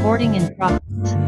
Recording in progress.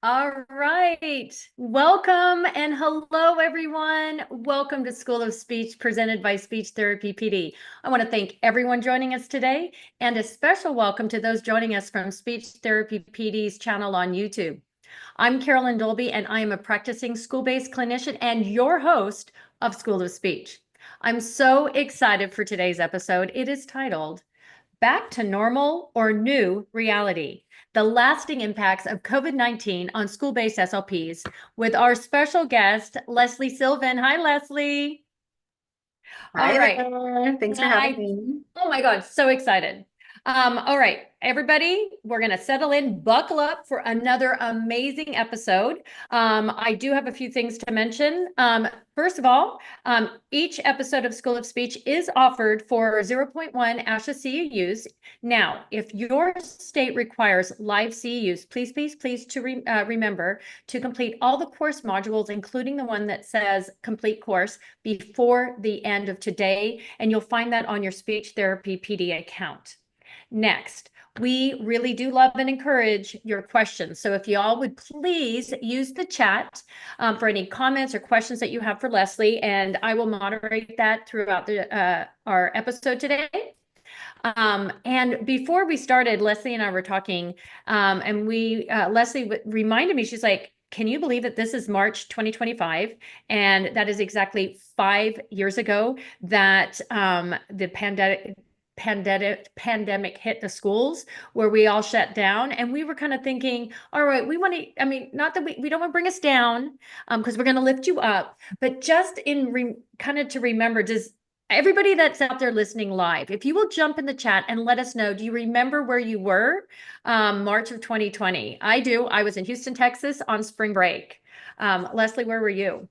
All right. Welcome and hello, everyone. Welcome to School of Speech presented by Speech Therapy PD. I want to thank everyone joining us today and a special welcome to those joining us from Speech Therapy PD's channel on YouTube. I'm Carolyn Dolby and I am a practicing school-based clinician and your host of School of Speech. I'm so excited for today's episode. It is titled Back to Normal or New Reality: The Lasting Impacts of COVID-19 on School-Based SLPs with our special guest, Lesley Sylvan. Hi, Lesley. All Hi right. there. Thanks for having me. Oh my God, so excited. All right, everybody, we're going to settle in, buckle up for another amazing episode. I do have a few things to mention. First of all, each episode of School of Speech is offered for 0.1 ASHA CEUs. Now, if your state requires live CEUs, please remember to complete all the course modules, including the one that says complete course, before the end of today, and you'll find that on your Speech Therapy PD account. Next, we really do love and encourage your questions. So if y'all would please use the chat for any comments or questions that you have for Lesley, and I will moderate that throughout our episode today. And before we started, Lesley and I were talking, and Lesley reminded me, she's like, can you believe that this is March 2025? And that is exactly 5 years ago that the pandemic hit the schools, where we all shut down, and we were kind of thinking, all right, we want to, I mean, not that we don't want to bring us down, because we're going to lift you up, but just kind of to remember, does everybody that's out there listening live, if you will jump in the chat and let us know, do you remember where you were March of 2020? I do. I was in Houston, Texas on spring break. Lesley, where were you?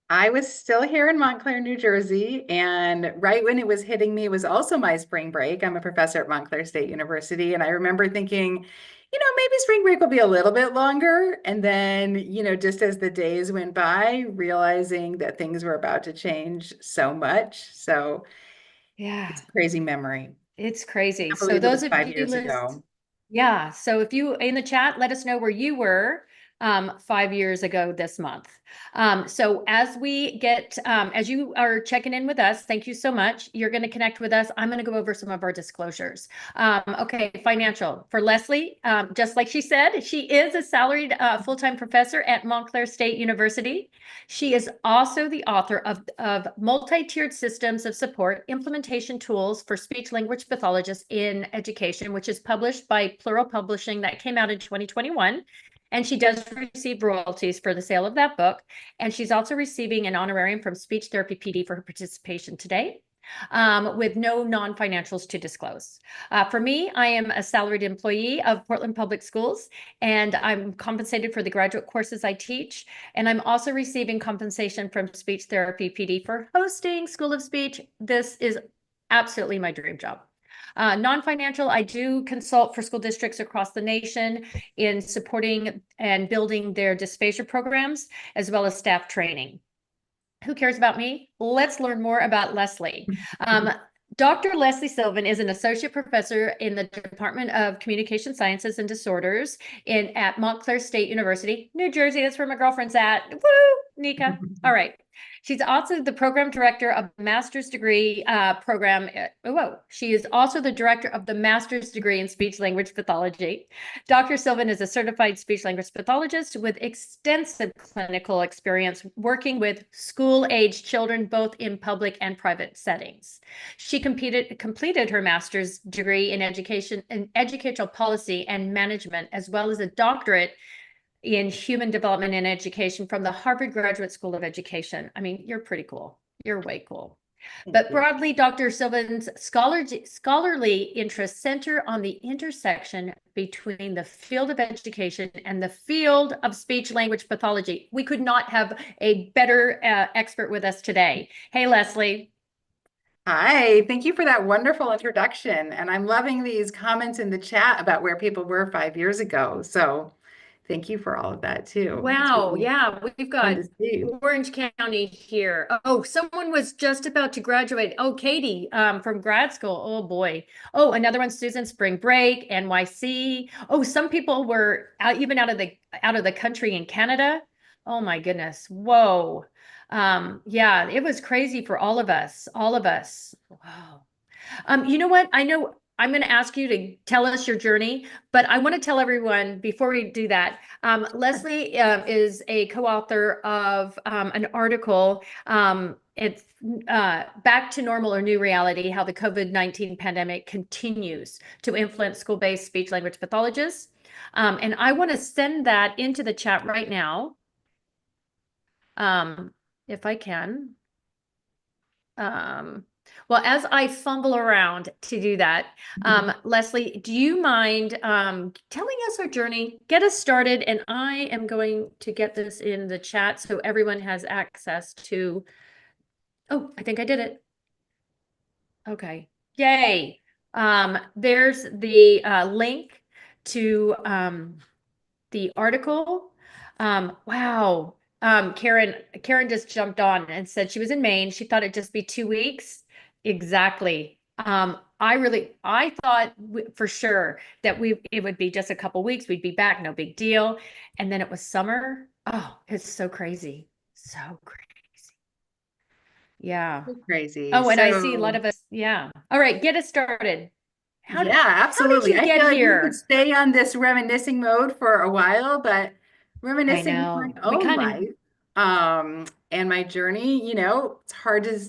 I was still here in Montclair, New Jersey, and right when it was hitting me was also my spring break. I'm a professor at Montclair State University, and I remember thinking, maybe spring break will be a little bit longer. And then, just as the days went by, realizing that things were about to change so much. So Yeah, it's a crazy memory. it's crazy. I So believe it those was of 5 you years ago. yeah. So if you in the chat, let us know where you were 5 years ago this month. So as you are checking in with us, thank you so much. You're going to connect with us. I'm going to go over some of our disclosures. Okay, financial for Lesley. Just like she said, she is a salaried full-time professor at Montclair State University. She is also the author of Multi-Tiered Systems of Support Implementation Tools for Speech Language Pathologists in Education, which is published by Plural Publishing, that came out in 2021. And she does receive royalties for the sale of that book. And she's also receiving an honorarium from Speech Therapy PD for her participation today, with no non-financials to disclose. For me, I am a salaried employee of Portland Public Schools, and I'm compensated for the graduate courses I teach. And I'm also receiving compensation from Speech Therapy PD for hosting School of Speech. This is absolutely my dream job. Non-financial, I do consult for school districts across the nation in supporting and building their dysphagia programs, as well as staff training. Who cares about me? Let's learn more about Lesley. Dr. Lesley Sylvan is an associate professor in the Department of Communication Sciences and Disorders at Montclair State University, New Jersey. That's where my girlfriend's at. Woo, Nika. All right. She's also the program director of master's degree program. She is also the director of the master's degree in speech language pathology. Dr. Sylvan is a certified speech language pathologist with extensive clinical experience working with school-aged children, both in public and private settings. She completed her master's degree in educational policy and management, as well as a doctorate in human development and education from the Harvard Graduate School of Education. I mean, you're pretty cool. You're way cool. But broadly, Dr. Sylvan's scholarly interests center on the intersection between the field of education and the field of speech language pathology. We could not have a better expert with us today. Hey, Lesley. Hi, thank you for that wonderful introduction. And I'm loving these comments in the chat about where people were 5 years ago. So Thank you for all of that too. It's Wow, really yeah, we've fun got to see. Orange County here. Oh, someone was just about to graduate. Oh, Katie, from grad school. Oh boy. Oh, another one, Susan, spring break, NYC. Oh, some people were out even out of the country in Canada. Oh my goodness. Whoa. Yeah, it was crazy for all of us. All of us. Wow. You know what? I know I'm going to ask you to tell us your journey, but I want to tell everyone before we do that. Lesley is a co-author of an article. It's Back to Normal or New Reality, how the COVID-19 pandemic continues to influence school-based speech language pathologists. And I want to send that into the chat right now, if I can. Well, as I fumble around to do that, Lesley, do you mind telling us our journey, get us started, and I am going to get this in the chat so everyone has access to, oh, I think I did it. Okay, yay. There's the link to the article. Wow. Karen just jumped on and said she was in Maine. She thought it'd just be 2 weeks. Exactly. I thought for sure that it would be just a couple weeks. We'd be back, no big deal. And then it was summer. Oh, it's so crazy. So crazy. Yeah. Crazy. Oh, and I see a lot So of us. Yeah. All right, get us started. yeah, How did absolutely. you I get feel like we could here? stay on this reminiscing mode for a while, but I reminiscing with my know. We own kind of, life, and my journey, it's hard to,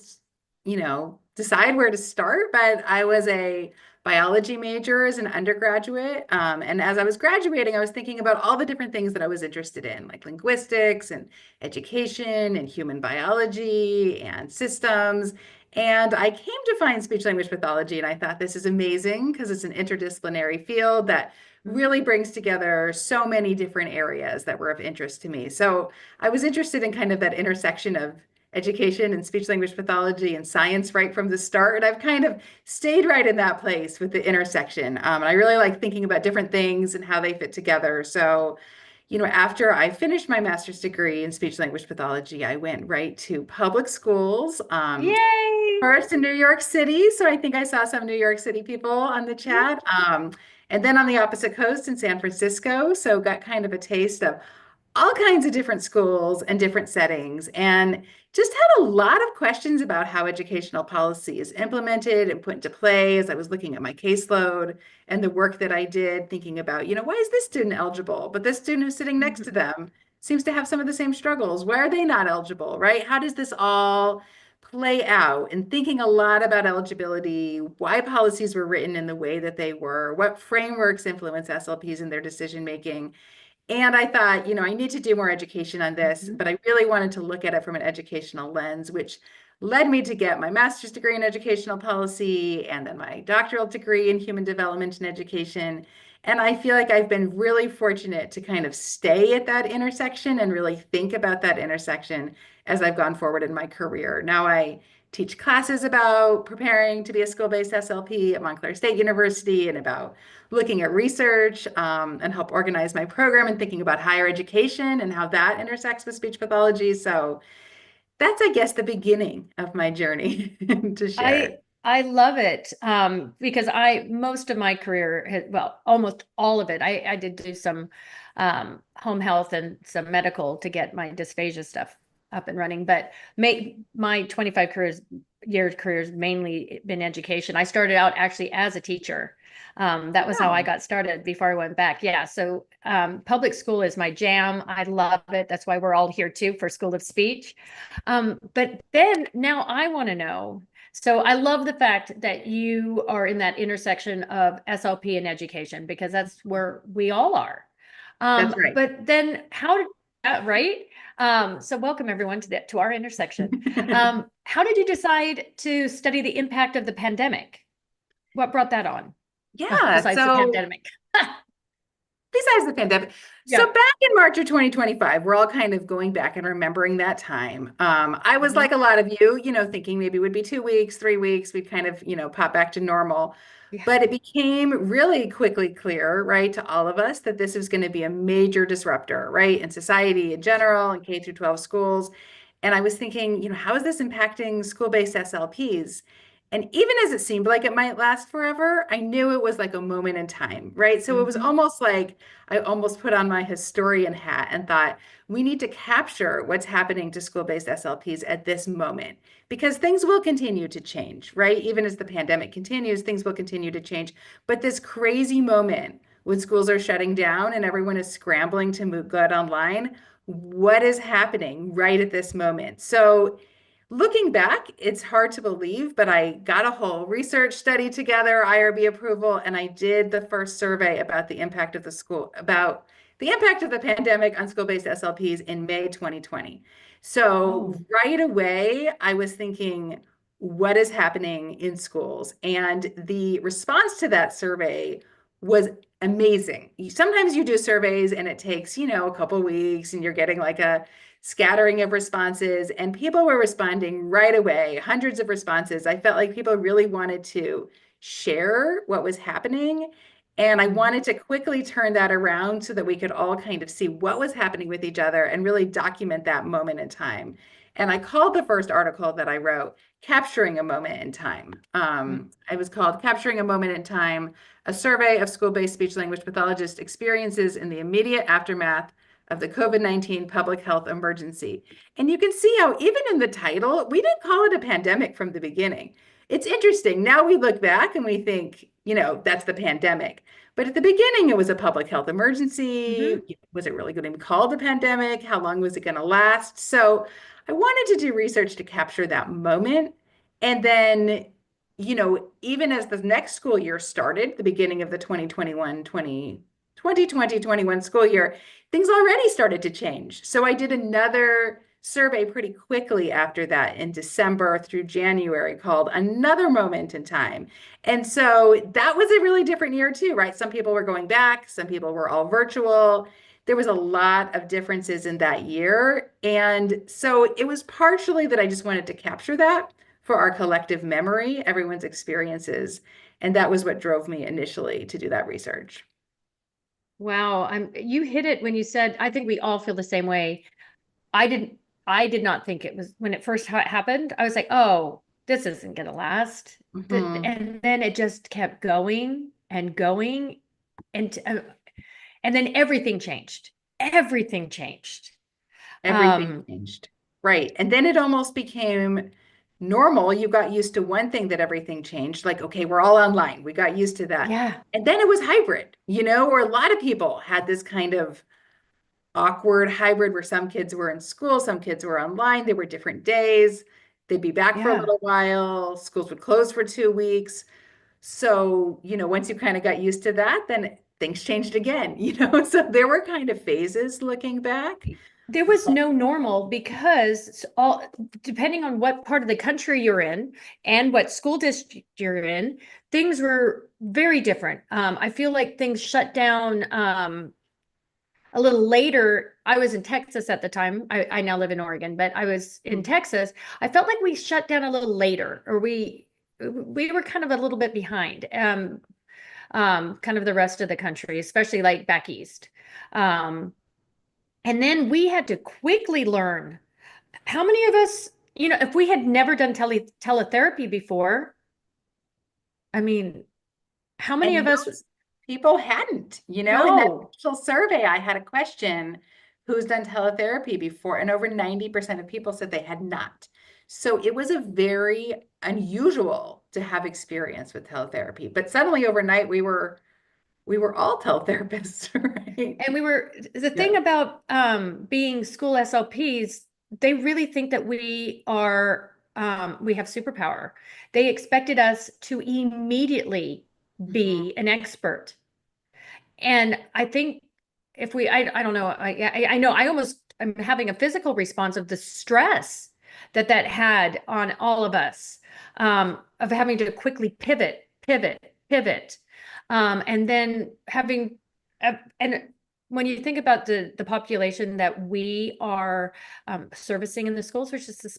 decide where to start, but I was a biology major as an undergraduate. And as I was graduating, I was thinking about all the different things that I was interested in, like linguistics and education and human biology and systems. And I came to find speech language pathology, and I thought this is amazing because it's an interdisciplinary field that really brings together so many different areas that were of interest to me. So I was interested in kind of that intersection of education and speech language pathology and science right from the start. And I've kind of stayed right in that place with the intersection. And I really like thinking about different things and how they fit together. So after I finished my master's degree in speech language pathology, I went right to public schools. yay. First in New York City, so I think I saw some New York City people on the chat. And then on the opposite coast in San Francisco, so got kind of a taste of all kinds of different schools and different settings, and just had a lot of questions about how educational policy is implemented and put into play as I was looking at my caseload and the work that I did, thinking about, why is this student eligible, but this student who's sitting next to them seems to have some of the same struggles. Why are they not eligible, right? How does this all play out? And thinking a lot about eligibility, why policies were written in the way that they were, what frameworks influence SLPs in their decision making. And I thought, I need to do more education on this, but I really wanted to look at it from an educational lens, which led me to get my master's degree in educational policy and then my doctoral degree in human development and education. And I feel like I've been really fortunate to kind of stay at that intersection and really think about that intersection as I've gone forward in my career. Now I teach classes about preparing to be a school-based SLP at Montclair State University and about looking at research, and help organize my program and thinking about higher education and how that intersects with speech pathology. So that's, I guess, the beginning of my journey to share. I love it because most of my career, well, almost all of it, I did do some home health and some medical to get my dysphagia stuff up and running, but my 25 year careers mainly been education. I started out actually as a teacher. That was how I got started before I went back. Yeah, so public school is my jam. I love it. That's why we're all here too for School of Speech. But then now I want to know. So I love the fact that you are in that intersection of SLP and education because that's where we all are. That's right. But then right? So welcome everyone to our intersection. How did you decide to study the impact of the pandemic? What brought that on? Yeah. Besides the So pandemic. besides the pandemic. So Yeah. back in March of 2025, we're all kind of going back and remembering that time. I was Mhm. like a lot of you know, thinking maybe it would be 2 weeks, 3 weeks, we'd kind of, you know, pop back to normal. Yeah. But it became really quickly clear, right, to all of us that this was going to be a major disruptor, right, in society in general, in K through 12 schools. And I was thinking, you know, how is this impacting school-based SLPs? And even as it seemed like it might last forever, I knew it was like a moment in time, right? So it was Mhm. almost like I almost put on my historian hat and thought, we need to capture what's happening to school-based SLPs at this moment because things will continue to change, right? Even as the pandemic continues, things will continue to change. But this crazy moment when schools are shutting down and everyone is scrambling to move good online, what is happening right at this moment? So looking back, it's hard to believe, but I got a whole research study together, IRB approval, and I did the first survey about the impact of the impact of the pandemic on school-based SLPs in May 2020. So Oh. right away, I was thinking, what is happening in schools? And the response to that survey was amazing. Sometimes you do surveys and it takes, you know, a couple weeks and you're getting like a scattering of responses, and people were responding right away, hundreds of responses. I felt like people really wanted to share what was happening. And I Mhm. wanted to quickly turn that around so that we could all kind of see what was happening with each other and really document that moment in time. And I called the first article that I wrote Capturing a Moment in Time. It was called Capturing a Moment in Time, a survey of school-based speech language pathologist experiences in the immediate aftermath of the COVID-19 public health emergency. And you can see how even in the title, we didn't call it a pandemic from the beginning. It's interesting. Now we look back and we think, you know, that's the pandemic. But at the beginning, it was a public health emergency. Mhm. Was it really going to be called a pandemic? How long was it going to last? So I wanted to do research to capture that moment. And then, you know, even as the next school year started, the beginning of the 2020-21 school year, things already started to change. So I did another survey pretty quickly after that in December through January called Another Moment in Time. And so that was a really different year too, right? Some people were going back, some people were all virtual. There was a lot of differences in that year. And so it was partially that I just wanted to capture that for our collective memory, everyone's experiences. And that was what drove me initially to do that research. Wow. You hit it when you said, I think we all feel the same way. I didn't, I did not think it was when it first happened. I was like, oh, this isn't going to last. Mhm. And then it just kept going and going. And, uh, and then everything changed. Everything changed. Everything Um, changed. Right. And then it almost became normal. You got used to one thing that everything changed. Like, okay, we're all online. We got used to that. yeah, And then it was hybrid, you know, where a lot of people had this kind of awkward hybrid where some kids were in school, some kids were online. There were different days. They'd be back for a yeah. little while. Schools would close for 2 weeks. So, you know, once you kind of got used to that, then things changed again, you know. So there were kind of phases looking back. There was no normal because all depending on what part of the country you're in and what school district you're in, things were very different. I feel like things shut down a little later. I was in Texas at the time. I now live in Oregon, but I was in Texas. I felt like we shut down a little later, or we were kind of a little bit behind, kind of the rest of the country, especially like back east. Um, and then we had to quickly learn. How many of us, if we had never done teletherapy before, I mean, how many And of us most people hadn't, you know, in that know? initial survey, I had a question, who's done teletherapy before? And over 90% of people said they had not. So it was a very unusual to have experience with teletherapy. But suddenly overnight we were all teletherapists, right? And the Yeah. thing about being school SLPs, they really think that we have superpower. They expected us to immediately Mhm. be an expert. And I think if I don't know, I know I'm having a physical response of the stress that had on all of us, of having to quickly pivot, and then having And when you think about the population that we are servicing in the schools, which is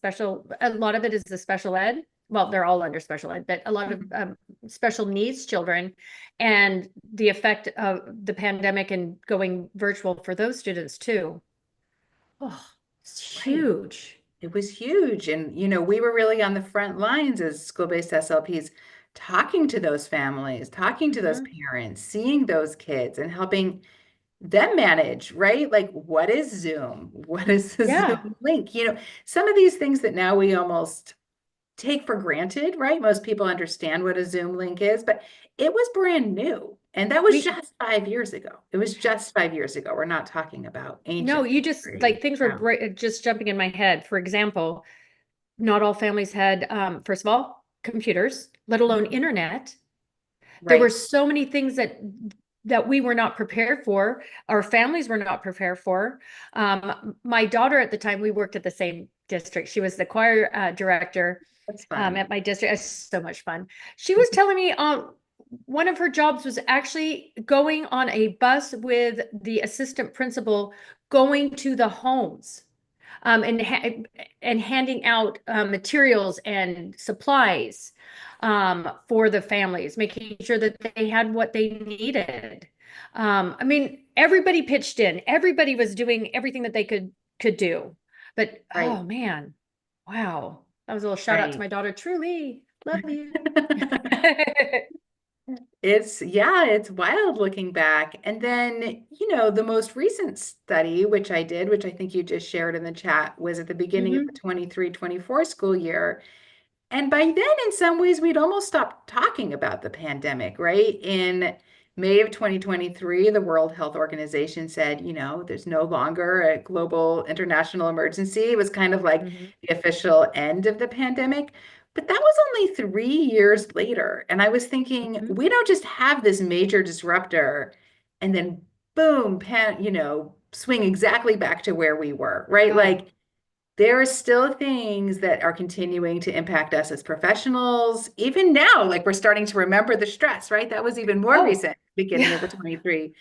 a lot of it is the special ed. Well, they're all under special ed, but a lot of special needs children, and the effect of the pandemic and going virtual for those students too. Oh, it's Right. huge. It was huge. And, we were really on the front lines as school-based SLPs, talking to those families, talking to those Mhm. parents, seeing those kids and helping them manage, right? Like, what is Zoom? What is the Yeah. Zoom link? Some of these things that now we almost take for granted, right? Most people understand what a Zoom link is, but it was brand new. And that was We just 5 years ago. It was just 5 years ago. We're not talking about No, ancient you just history. like things were Yeah. just jumping in my head. For example, not all families had, first of all, computers, let alone Mhm. internet. There were Right. so many things that we were not prepared for, our families were not prepared for. My daughter at the time, we worked at the same district. She was the choir director That's fun. at my district. It's so much fun. She was telling me one of her jobs was actually going on a bus with the assistant principal, going to the homes and handing out materials and supplies for the families, making sure that they had what they needed. I mean, everybody pitched in. Everybody was doing everything that they could do. But Right. oh man, wow. That was a little shout out to Right. my daughter, Truly. Love you. It's wild looking back. And then, the most recent study, which I did, which I think you just shared in the chat, was at the beginning of the Mhm, 23-24 school year. And by then, in some ways, we'd almost stopped talking about the pandemic, right? In May of 2023, the World Health Organization said, there's no longer a global international emergency. It was kind of like mhm. the official end of the pandemic. But that was only 3 years later. And I was thinking, Mhm. we don't just have this major disruptor and then boom, swing exactly back to where we were, right? Oh, Like, there are still things that are continuing to impact us as professionals. Even now, like we're starting to remember the stress, right? That was even more oh, recent, beginning of the yeah.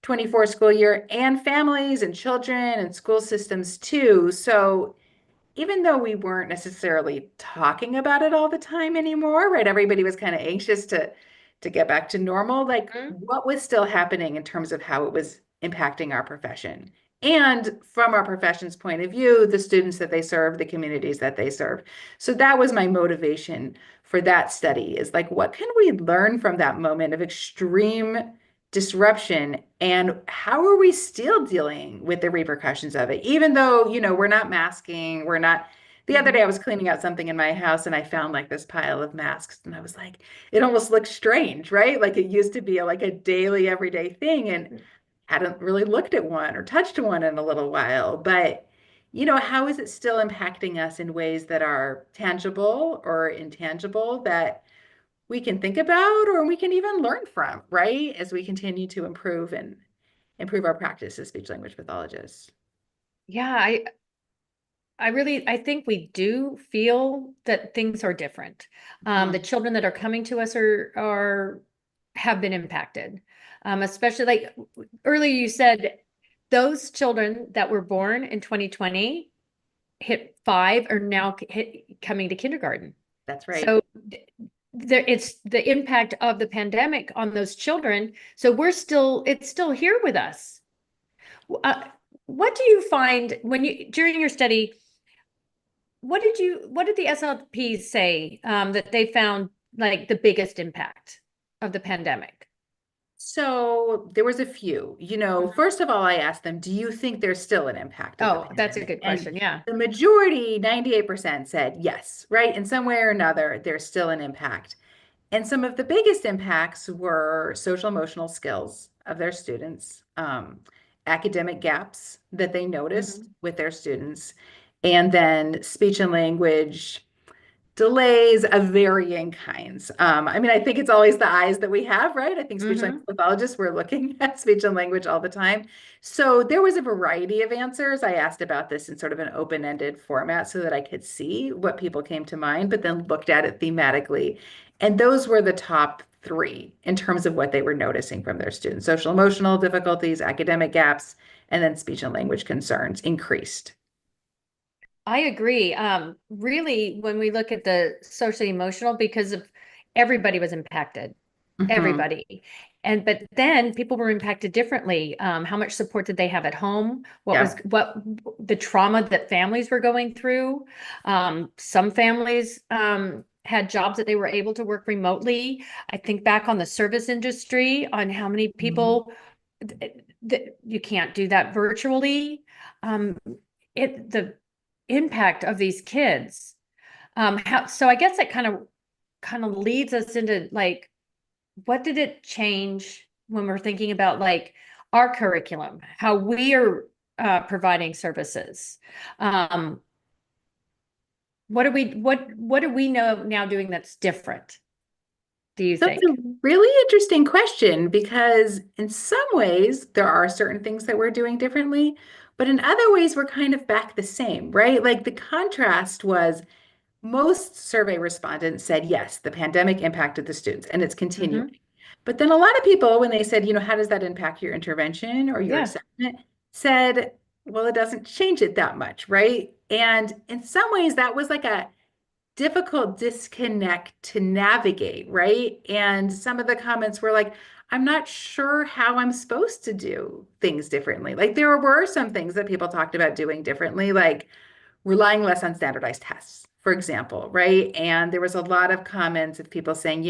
23-24 school year, and families and children and school systems too. So even though we weren't necessarily talking about it all the time anymore, right? Everybody was kind of anxious to get back to normal. Like, Mhm. what was still happening in terms of how it was impacting our profession? And from our profession's point of view, the students that they serve, the communities that they serve. So that was my motivation for that study, is like, what can we learn from that moment of extreme disruption, and how are we still dealing with the repercussions of it, even though we're not masking, we're not. The other day I Mhm. was cleaning out something in my house and I found like this pile of masks, and I was like, it almost looks strange, right? Like it used to be like a daily everyday thing, and hadn't really looked at one or touched one in a little while. But how is it still impacting us in ways that are tangible or intangible, that we can think about or we can even learn from, right? As we continue to improve our practice as speech language pathologists. Yeah, I think we do feel that things are different. The Mhm. children that are coming to us are have been impacted. Especially like earlier you said, those children that were born in 2020 hit 5 are now coming to kindergarten. That's right. So it's the impact of the pandemic on those children. So it's still here with us. Uh, what do you find when during your study? What did the SLPs say that they found like the biggest impact of the pandemic? So there was a few. Mhm. First of all, I asked them, do you think there's still an impact of the Oh, that's a pandemic? good And question. Yeah. the majority, 98%, said yes, right? In some way or another, there's still an impact. And some of the biggest impacts were social emotional skills of their students, academic gaps that they noticed Mhm. with their students, and then speech and language delays of varying kinds. I mean, I think it's always the eyes that we have, right? I think speech language Mhm. pathologists, we're looking at speech and language all the time. So there was a variety of answers. I asked about this in sort of an open-ended format so that I could see what people came to mind, but then looked at it thematically. And those were the top three in terms of what they were noticing from their students. Social emotional difficulties, academic gaps, and then speech and language concerns increased. I agree. Really, when we look at the social emotional, because of everybody was impacted, Mhm. everybody. But then people were impacted differently. How much support did they have at home? Yeah. What the trauma that families were going through? Some families had jobs that they were able to work remotely. I think back on the service industry, on how many Mhm. people that you can't do that virtually. Um, the impact of these kids. So I guess it kind of leads us into like, what did it change when we're thinking about like our curriculum, how we are providing services? Um, what do we know now doing that's different, do you That's a think? really interesting question because in some ways there are certain things that we're doing differently, but in other ways we're kind of back the same, right? Like the contrast was most survey respondents said, yes, the pandemic impacted the students and it's continuing. Hmm. But then a lot of people, when they said, how does that impact your intervention or your Yeah. assessment, said, well, it doesn't change it that much, right? And in some ways, that was like a difficult disconnect to navigate, right? And some of the comments were like, I'm not sure how I'm supposed to do things differently. Like there were some things that people talked about doing differently, like relying less on standardized tests, for example, right? And there was a lot of comments of people saying,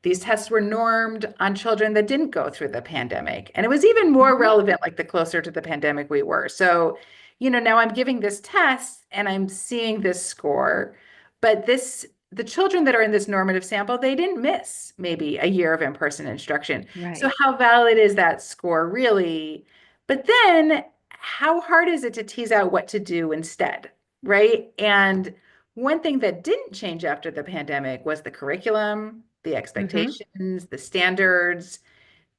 these tests were normed on children that didn't go through the pandemic. And it was even more Hmm. relevant, like the closer to the pandemic we were. So, now I'm giving this test and I'm seeing this score, but the children that are in this normative sample, they didn't miss maybe a year of in-person instruction. So Right. how valid is that score really? But then how hard is it to tease out what to do instead? Right. And one thing that didn't change after the pandemic was the curriculum, the Hmm. expectations, the standards,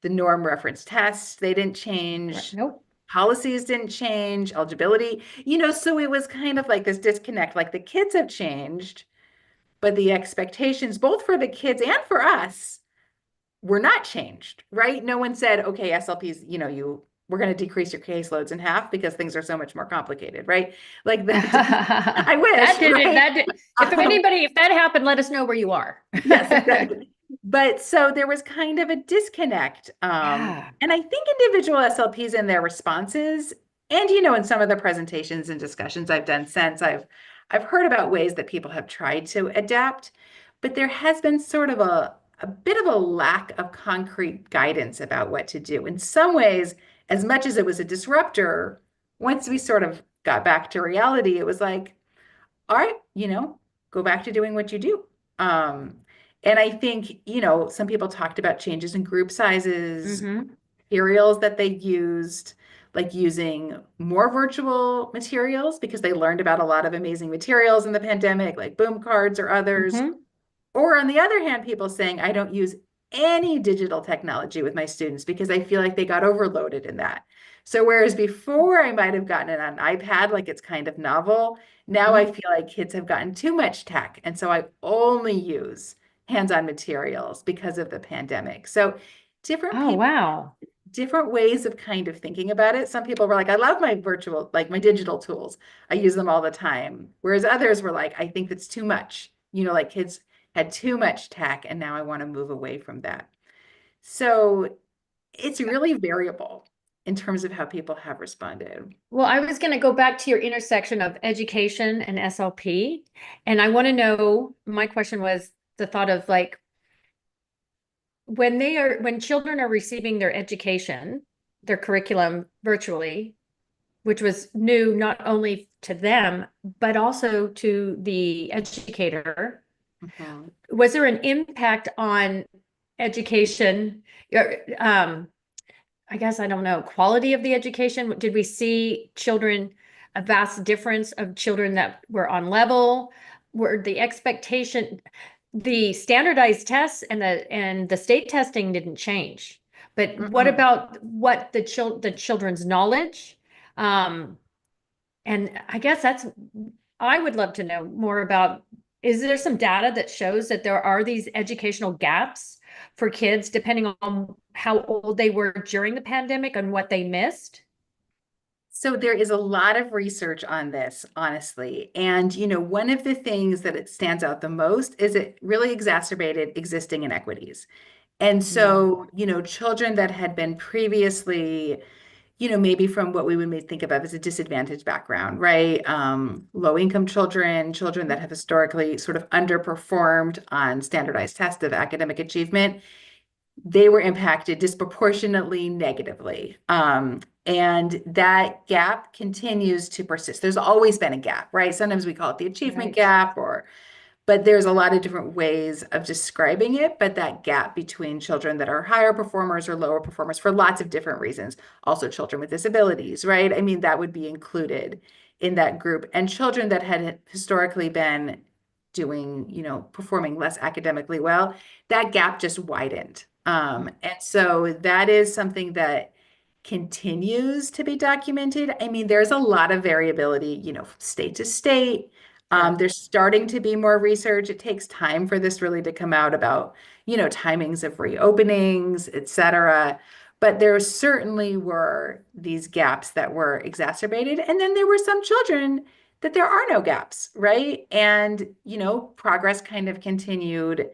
the norm reference tests. They didn't Right. change. Nope. Policies didn't change, eligibility, so it was kind of like this disconnect. Like the kids have changed, but the expectations, both for the kids and for us, were not changed, right? No one said, okay, SLPs, we're going to decrease your caseloads in half because things are so much more complicated, right? Like that didn't, I wish, right? Um, If that happened, let us know where you are. yes, exactly. But so there was kind of a disconnect. Yeah. And I think individual SLPs and their responses, and in some of the presentations and discussions I've done since, I've heard about ways that people have tried to adapt, but there has been sort of a bit of a lack of concrete guidance about what to do. In some ways, as much as it was a disruptor, once we sort of got back to reality, it was like, all right, go back to doing what you do. Um, and I think, some people talked about changes in group sizes, Hmm. materials that they used, like using more virtual materials because they learned about a lot of amazing materials in the pandemic, like boom cards or others. Hmm. Or on the other hand, people saying, I don't use any digital technology with my students because I feel like they got overloaded in that. So whereas before I might have gotten it on an iPad, like it's kind of novel, now I Hmm. feel like kids have gotten too much tech. And so I only use hands-on materials because of the pandemic. So different Oh, people, wow. different ways of kind of thinking about it. Some people were like, I love my virtual, like my digital tools. I use them all the time. Whereas others were like, I think that's too much. Like kids had too much tech and now I want to move away from that. So it's really variable in terms of how people have responded. Well, I was going to go back to your intersection of education and SLP. And I want to know, my question was the thought of like, when children are receiving their education, their curriculum virtually, which was new not only to them, but also to the educator, Mhm. was there an impact on education? I guess I don't know, quality of the education? Did we see a vast difference of children that were on level? Were the standardized tests and the state testing didn't change. But what Mhm. about the children's knowledge? Um, and I guess I would love to know more about is there some data that shows that there are these educational gaps for kids depending on how old they were during the pandemic and what they missed? So there is a lot of research on this, honestly. And, one of the things that it stands out the most is it really exacerbated existing inequities. And Mm. so, children that had been previously, maybe from what we would maybe think of as a disadvantaged background, right? Low income children, children that have historically sort of underperformed on standardized tests of academic achievement, they were impacted disproportionately negatively. And that gap continues to persist. There's always been a gap, right? Sometimes we call it the achievement Right. gap, but there's a lot of different ways of describing it. But that gap between children that are higher performers or lower performers for lots of different reasons, also children with disabilities, right? I mean, that would be included in that group. And children that had historically been doing, performing less academically well, that gap just widened. And so that is something that continues to be documented. I mean, there's a lot of variability, state to state. Sure. There's starting to be more research. It takes time for this really to come out about, timings of reopenings, et cetera. But there certainly were these gaps that were exacerbated. And then there were some children that there are no gaps, right? And, progress kind of continued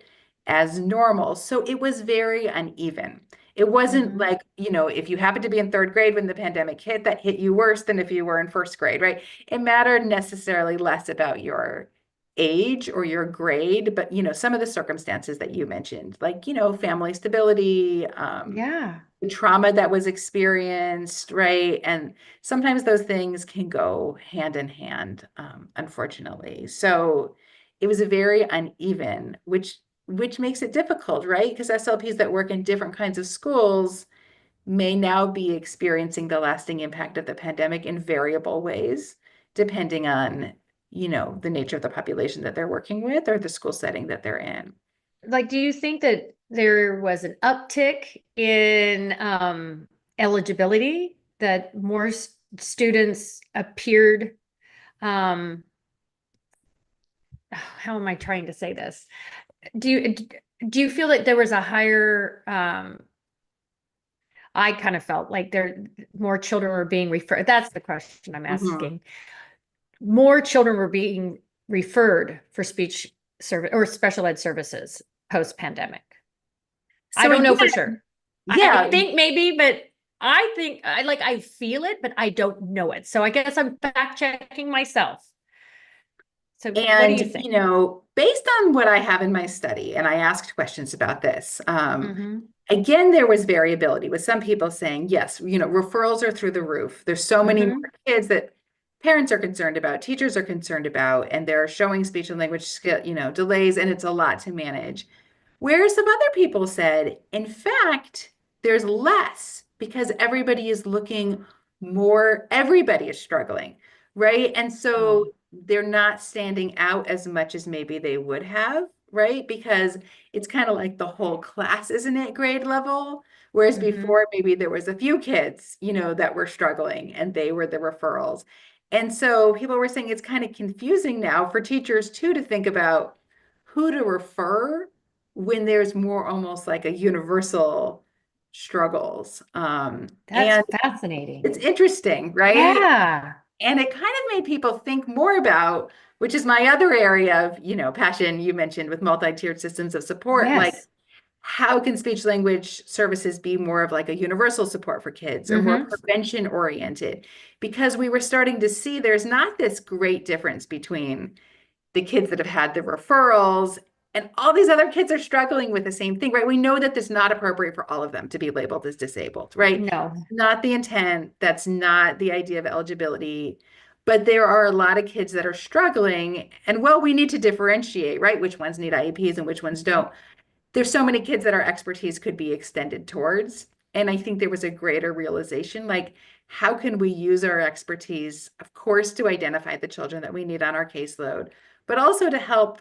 as normal. So it was very uneven. It wasn't Mhm. like, if you happened to be in third grade when the pandemic hit, that hit you worse than if you were in first grade, right? It mattered necessarily less about your age or your grade, but, some of the circumstances that you mentioned, like, family stability, Yeah. the trauma that was experienced, right? And sometimes those things can go hand in hand, unfortunately. So it was a very uneven, which makes it difficult, right? Because SLPs that work in different kinds of schools may now be experiencing the lasting impact of the pandemic in variable ways, depending on, the nature of the population that they're working with or the school setting that they're in. Like, do you think that there was an uptick in eligibility, that more students appeared, um, how am I trying to say this? Do you do you feel that there was a higher I kind of felt like there more children were being referred. That's the question I'm Mhm. asking. More children were being referred for speech service or special ed services post-pandemic. I So don't know for again, sure. I yeah, think maybe, but I think I feel it, but I don't know it. So I guess I'm fact checking myself. So what do and you think? based on what I have in my study, and I asked questions about this, Mm-hmm. again, there was variability with some people saying, yes, referrals are through the roof. There's so many more Mm-hmm. kids that parents are concerned about, teachers are concerned about, and they're showing speech and language skill, delays, and it's a lot to manage. Whereas some other people said, in fact, there's less because everybody is looking more, everybody is struggling, right? And so Oh. they're not standing out as much as maybe they would have, right? Because it's kind of like the whole class isn't at grade level. Whereas Mm-hmm. before, maybe there was a few kids, that were struggling and they were the referrals. And so people were saying it's kind of confusing now for teachers too to think about who to refer when there's more almost like a universal struggles. That's And fascinating. it's interesting, right? Yeah. And it kind of made people think more about, which is my other area of, passion you mentioned with multi-tiered systems of support, like Yes. how can speech language services be more of like a universal support for kids or more Mm-hmm. prevention oriented? Because we were starting to see there's not this great difference between the kids that have had the referrals and all these other kids are struggling with the same thing, right? We know that it's not appropriate for all of them to be labeled as disabled, right? No. Not the intent. That's not the idea of eligibility. But there are a lot of kids that are struggling. And well, we need to differentiate, right? Which ones need IEPs and which ones don't. There's so many kids that our expertise could be extended towards. And I think there was a greater realization like, how can we use our expertise, of course, to identify the children that we need on our caseload, but also to help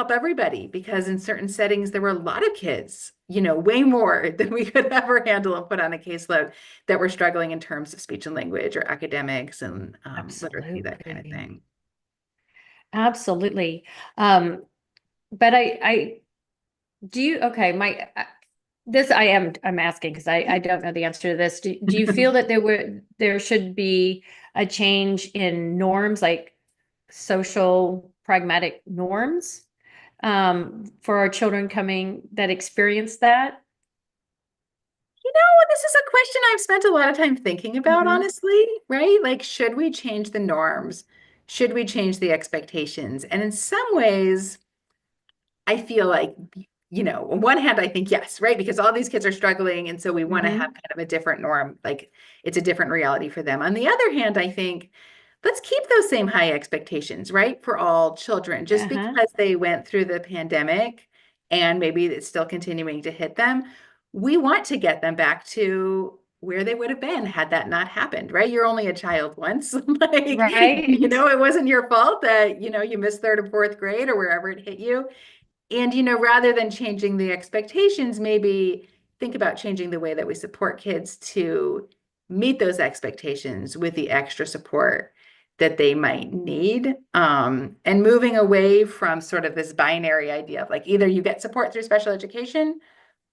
everybody because in certain settings there were a lot of kids, way more than we could ever handle and put on a caseload that were struggling in terms of speech and language or academics and literacy, that kind of Absolutely. thing. Absolutely. But I do you, okay, this I'm asking because I don't know the answer to this. Do you feel that there should be a change in norms, like social pragmatic norms, for our children coming that experience that? This is a question I've spent a lot of time thinking about, Mhm. honestly, right? Like, should we change the norms? Should we change the expectations? And in some ways, I feel like, on one hand, I think yes, right? Because all these kids are struggling. And so we want to have Mhm. kind of a different norm, like it's a different reality for them. On the other hand, I think let's keep those same high expectations, right? For all children, just Uh-huh. because they went through the pandemic and maybe it's still continuing to hit them, we want to get them back to where they would have been had that not happened, right? You're only a child once. Like, Right. it wasn't your fault that, you missed third or fourth grade or wherever it hit you. And, rather than changing the expectations, maybe think about changing the way that we support kids to meet those expectations with the extra support that they might need. And moving away from sort of this binary idea of like either you get support through special education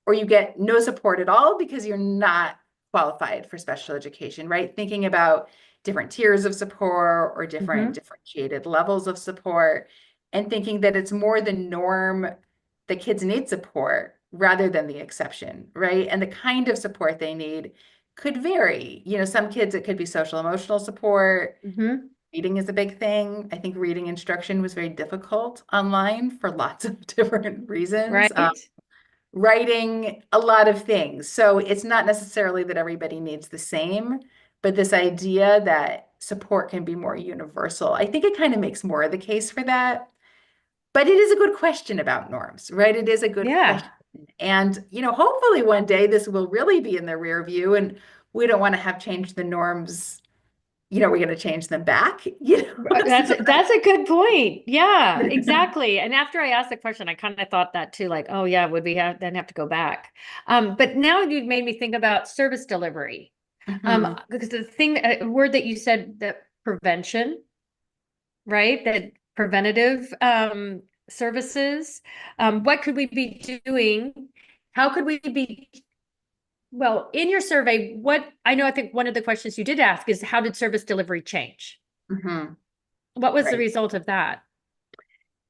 or you get no support at all because you're not qualified for special education, right? Thinking about different tiers of support or different Mhm. differentiated levels of support and thinking that it's more the norm that kids need support rather than the exception, right? And the kind of support they need could vary. Some kids, it could be social emotional support. Mhm. Reading is a big thing. I think reading instruction was very difficult online for lots of different reasons. Right. Writing, a lot of things. So it's not necessarily that everybody needs the same, but this idea that support can be more universal, I think it kind of makes more of the case for that. But it is a good question about norms, right? It is a good Yeah. question. And, hopefully one day this will really be in the rear view and we don't want to have changed the norms. We're going to change them back, That's a good point. Yeah, exactly. And after I asked the question, I kind of thought that too, like, oh yeah, would we have to go back? But now you've made me think about service delivery. Mhm, Because the thing, a word that you said, that prevention, right? That preventative services. What could we be doing? How could we be, well, in your survey, I think one of the questions you did ask is how did service delivery change? mhm, What was the right. result of that?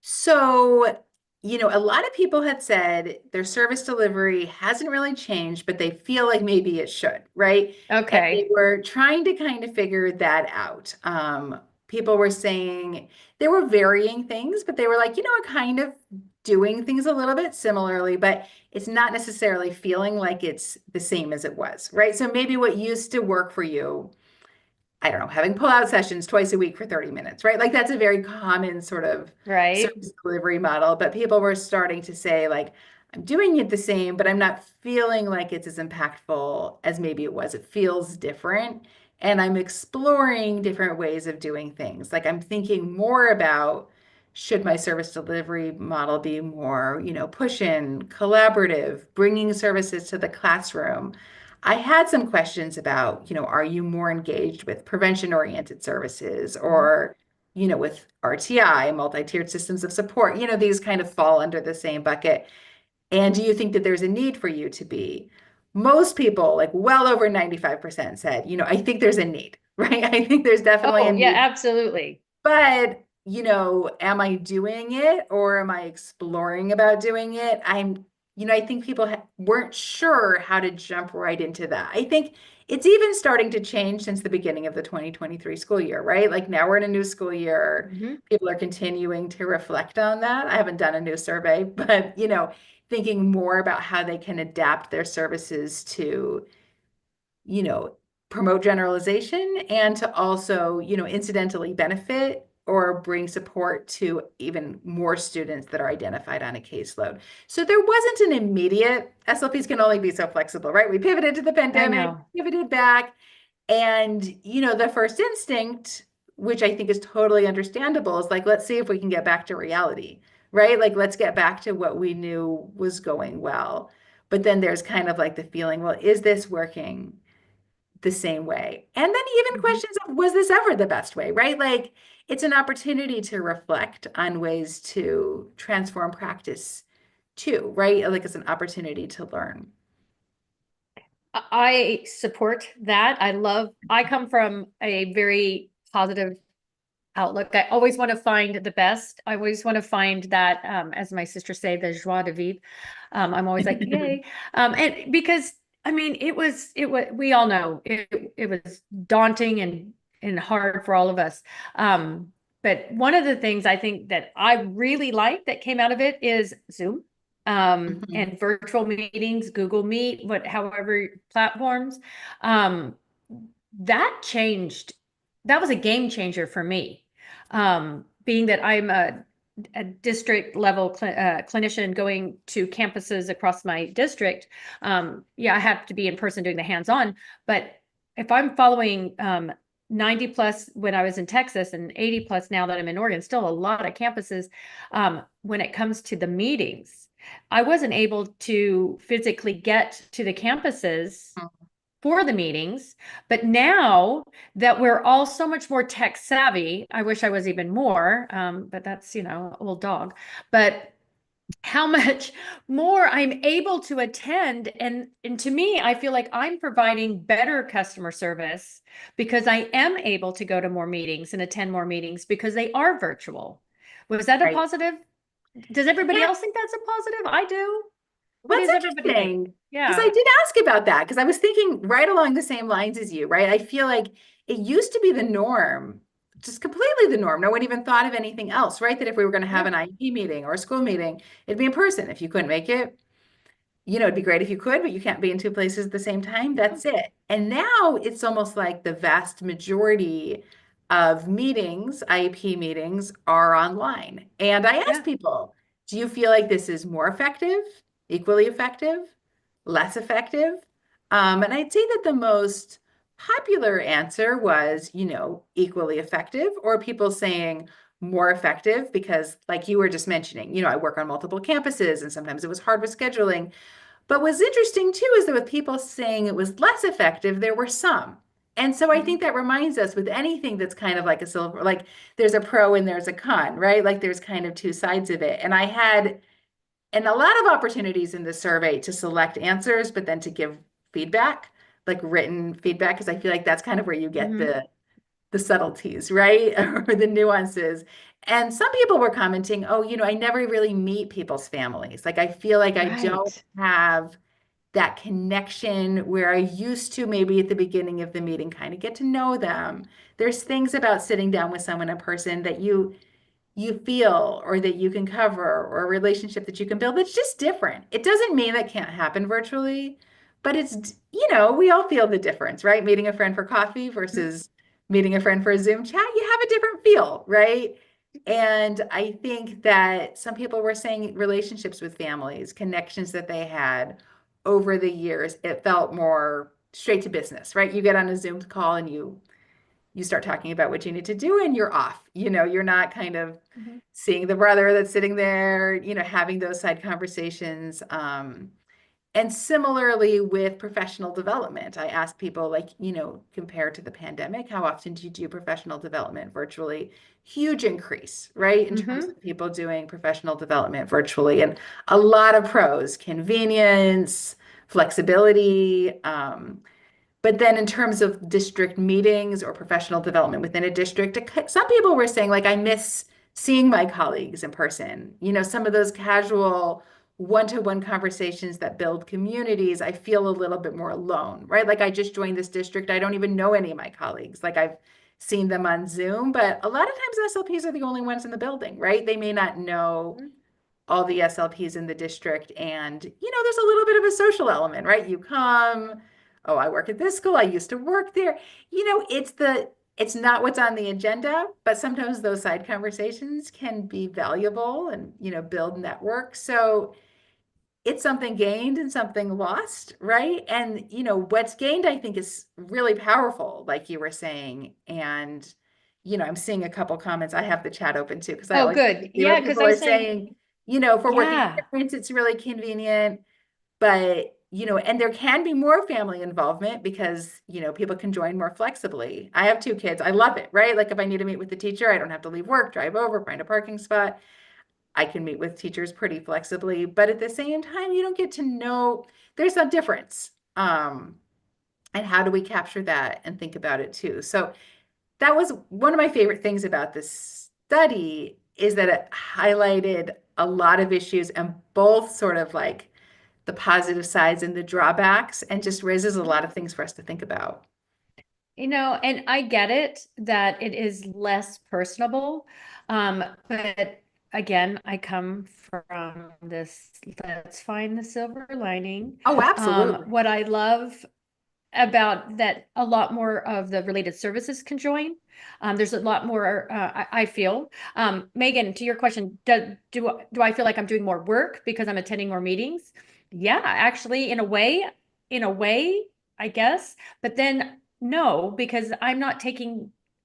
So, a lot of people had said their service delivery hasn't really changed, but they feel like maybe it should, right? And they Okay. were trying to kind of figure that out. People were saying there were varying things, but they were like, kind of doing things a little bit similarly, but it's not necessarily feeling like it's the same as it was, right? So maybe what used to work for you, I don't know, having pull-out sessions twice a week for 30 minutes, right? Like that's a very common sort of Right. service delivery model. But people were starting to say, like, I'm doing it the same, but I'm not feeling like it's as impactful as maybe it was. It feels different. And I'm exploring different ways of doing things. Like I'm thinking more about should my service delivery model be more, push-in, collaborative, bringing services to the classroom. I had some questions about, are you more engaged with prevention-oriented services Mhm. or, with RTI, multi-tiered systems of support? These kind of fall under the same bucket. And do you think that there's a need for you to be? Most people, like well over 95% said, I think there's a need, right? I think there's definitely a Oh, yeah, need, absolutely. but, am I doing it or am I exploring about doing it? I think people weren't sure how to jump right into that. I think it's even starting to change since the beginning of the 2023 school year, right? Like now we're in a new school year. Mhm. People are continuing to reflect on that. I haven't done a new survey, but, thinking more about how they can adapt their services to you know, promote generalization and to also, incidentally benefit or bring support to even more students that are identified on a caseload. So there wasn't an immediate, SLPs can only be so flexible, right? We pivoted to the I pandemic, know. pivoted back, and, the first instinct, which I think is totally understandable, is like, let's see if we can get back to reality, right? Like, let's get back to what we knew was going well. But then there's kind of like the feeling, well, is this working the same way? And then even Mhm. questions of, was this ever the best way, right? Like, it's an opportunity to reflect on ways to transform practice too, right? Like it's an opportunity to learn. I support that. I come from a very positive outlook. I always want to find the best. I always want to find that, as my sister say, the joie de vivre. I'm always like, yay. And because I mean, we all know it was daunting and hard for all of us. But one of the things I think that I really like that came out of it is Zoom, Mhm. and virtual meetings, Google Meet, however platforms. Um, that changed, that was a game changer for me. Being that I'm a district level clinician going to campuses across my district, yeah, I have to be in person doing the hands-on, but if I'm following 90 plus when I was in Texas and 80 plus now that I'm in Oregon, still a lot of campuses, when it comes to the meetings, I wasn't able to physically get to the campuses for the meetings. But now that we're all so much more tech savvy, I wish I was even more, but that's, old dog. But how much more I'm able to attend. And to me, I feel like I'm providing better customer service because I am able to go to more meetings and attend more meetings because they are virtual. Was that a Right. positive? Does everybody Yeah. else think that's a positive? I do. What What's does everybody think? interesting, because I Yeah. did ask about that, because I was thinking right along the same lines as you, right? I feel like it used to be the norm, just completely the norm. No one even thought of anything else, right? That if we were going to have Yeah. an IEP meeting or a school meeting, it'd be in person. If you couldn't make it, it'd be great if you could, but you can't be in two places at the same time. Yeah. That's it. And now it's almost like the vast majority of meetings, IEP meetings, are online. And I ask Yeah. people, do you feel like this is more effective, equally effective, less effective? And I'd say that the most popular answer was, equally effective, or people saying more effective because, like you were just mentioning, I work on multiple campuses and sometimes it was hard with scheduling. But what's interesting too is that with people saying it was less effective, there were some. And so I Mhm. think that reminds us with anything that's kind of like a silver, like there's a pro and there's a con, right? Like there's kind of two sides of it. And I had and a lot of opportunities in the survey to select answers, but then to give feedback, like written feedback, because I feel like that's kind of where you get Mhm. the subtleties, right? Or the nuances. And some people were commenting, oh, I never really meet people's families. Like I feel like I don't Right. have that connection where I used to maybe at the beginning of the meeting kind of get to know them. There's things about sitting down with someone in person that you feel or that you can cover or a relationship that you can build that's just different. It doesn't mean that can't happen virtually, but we all feel the difference, right? Meeting a friend for coffee versus meeting a friend for a Zoom chat, you have a different feel, right? And I think that some people were saying relationships with families, connections that they had over the years, it felt more straight to business, right? You get on a Zoom call and you start talking about what you need to do and you're off. You're not kind of Mhm. seeing the brother that's sitting there, having those side conversations. And similarly with professional development, I ask people like, compared to the pandemic, how often do you do professional development virtually? Huge increase, right? In terms Mhm. of people doing professional development virtually. And a lot of pros, convenience, flexibility. But then in terms of district meetings or professional development within a district, some people were saying, like, I miss seeing my colleagues in person. Some of those casual one-to-one conversations that build communities, I feel a little bit more alone, right? Like I just joined this district. I don't even know any of my colleagues. Like I've seen them on Zoom, but a lot of times SLPs are the only ones in the building, right? They may not know all the SLPs in the district. And, there's a little bit of a social element, right? You come, oh, I work at this school. I used to work there. It's not what's on the agenda, but sometimes those side conversations can be valuable and, build network. So it's something gained and something lost, right? And, what's gained, I think, is really powerful, like you were saying. And, I'm seeing a couple comments. I have the chat open too, because I Oh, always good. see what Yeah, because people I'm are saying, saying. For working yeah. parents, it's really convenient, but and there can be more family involvement because, people can join more flexibly. I have 2 kids. I love it, right? Like if I need to meet with the teacher, I don't have to leave work, drive over, find a parking spot. I can meet with teachers pretty flexibly, but at the same time, you don't get to know there's a difference. And how do we capture that and think about it too? So that was one of my favorite things about this study is that it highlighted a lot of issues and both sort of like the positive sides and the drawbacks and just raises a lot of things for us to think about. And I get it that it is less personable. But again, I come from this, let's find the silver lining. Oh, absolutely. What I love about that, a lot more of the related services can join. There's a lot more, I feel. Megan, to your question, do I feel like I'm doing more work because I'm attending more meetings? Yeah, actually, in a way, I guess. But then no, because I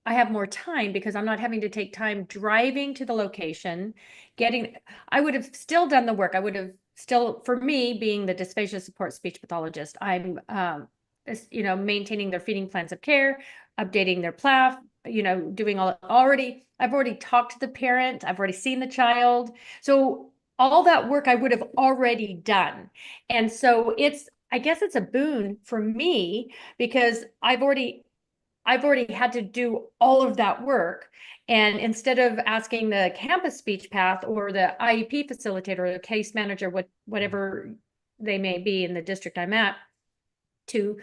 have more time because I'm not having to take time driving to the location, I would have still done the work. I would have still, for me, being the dysphagia support speech pathologist, I'm, maintaining their feeding plans of care, updating their PLAF, doing I've already talked to the parent, I've already seen the child. So all that work I would have already done. And so I guess it's a boon for me because I've already had to do all of that work. And instead of asking the campus speech path or the IEP facilitator or the case manager, whatever they may be in the district I'm at, to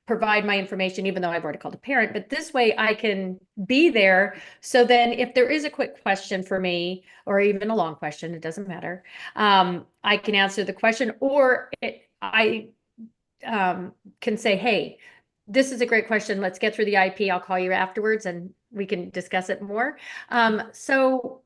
provide my information, even though I've already called a parent, but this way I can be there. So then if there is a quick question for me, or even a long question, it doesn't matter. I can answer the question, or I can say, hey, this is a great question. Let's get through the IP. I'll call you afterwards and we can discuss it more. So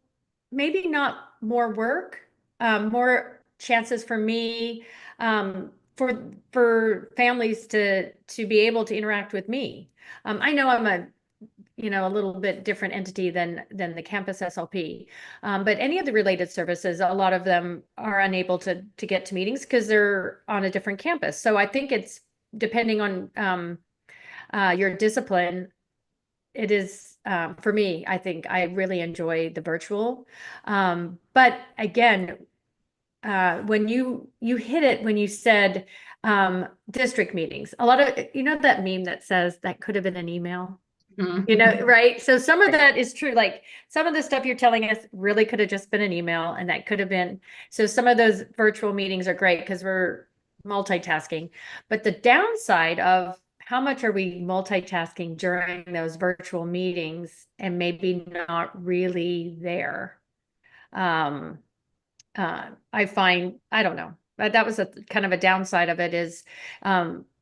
maybe not more work, more chances for me, for families to be able to interact with me. I know I'm a little bit different entity than the campus SLP, but any of the related services, a lot of them are unable to get to meetings because they're on a different campus. So I think it's depending on your discipline. It is, for me, I think I really enjoy the virtual. But again, when you hit it, when you said district meetings, a lot of, that meme that says that could have been an email, right? So some of that is true. Like some of the stuff you're telling us really could have just been an email and that could have been. So some of those virtual meetings are great because we're multitasking. But the downside of how much are we multitasking during those virtual meetings and maybe not really there? I find, I don't know, but that was a kind of a downside of it is,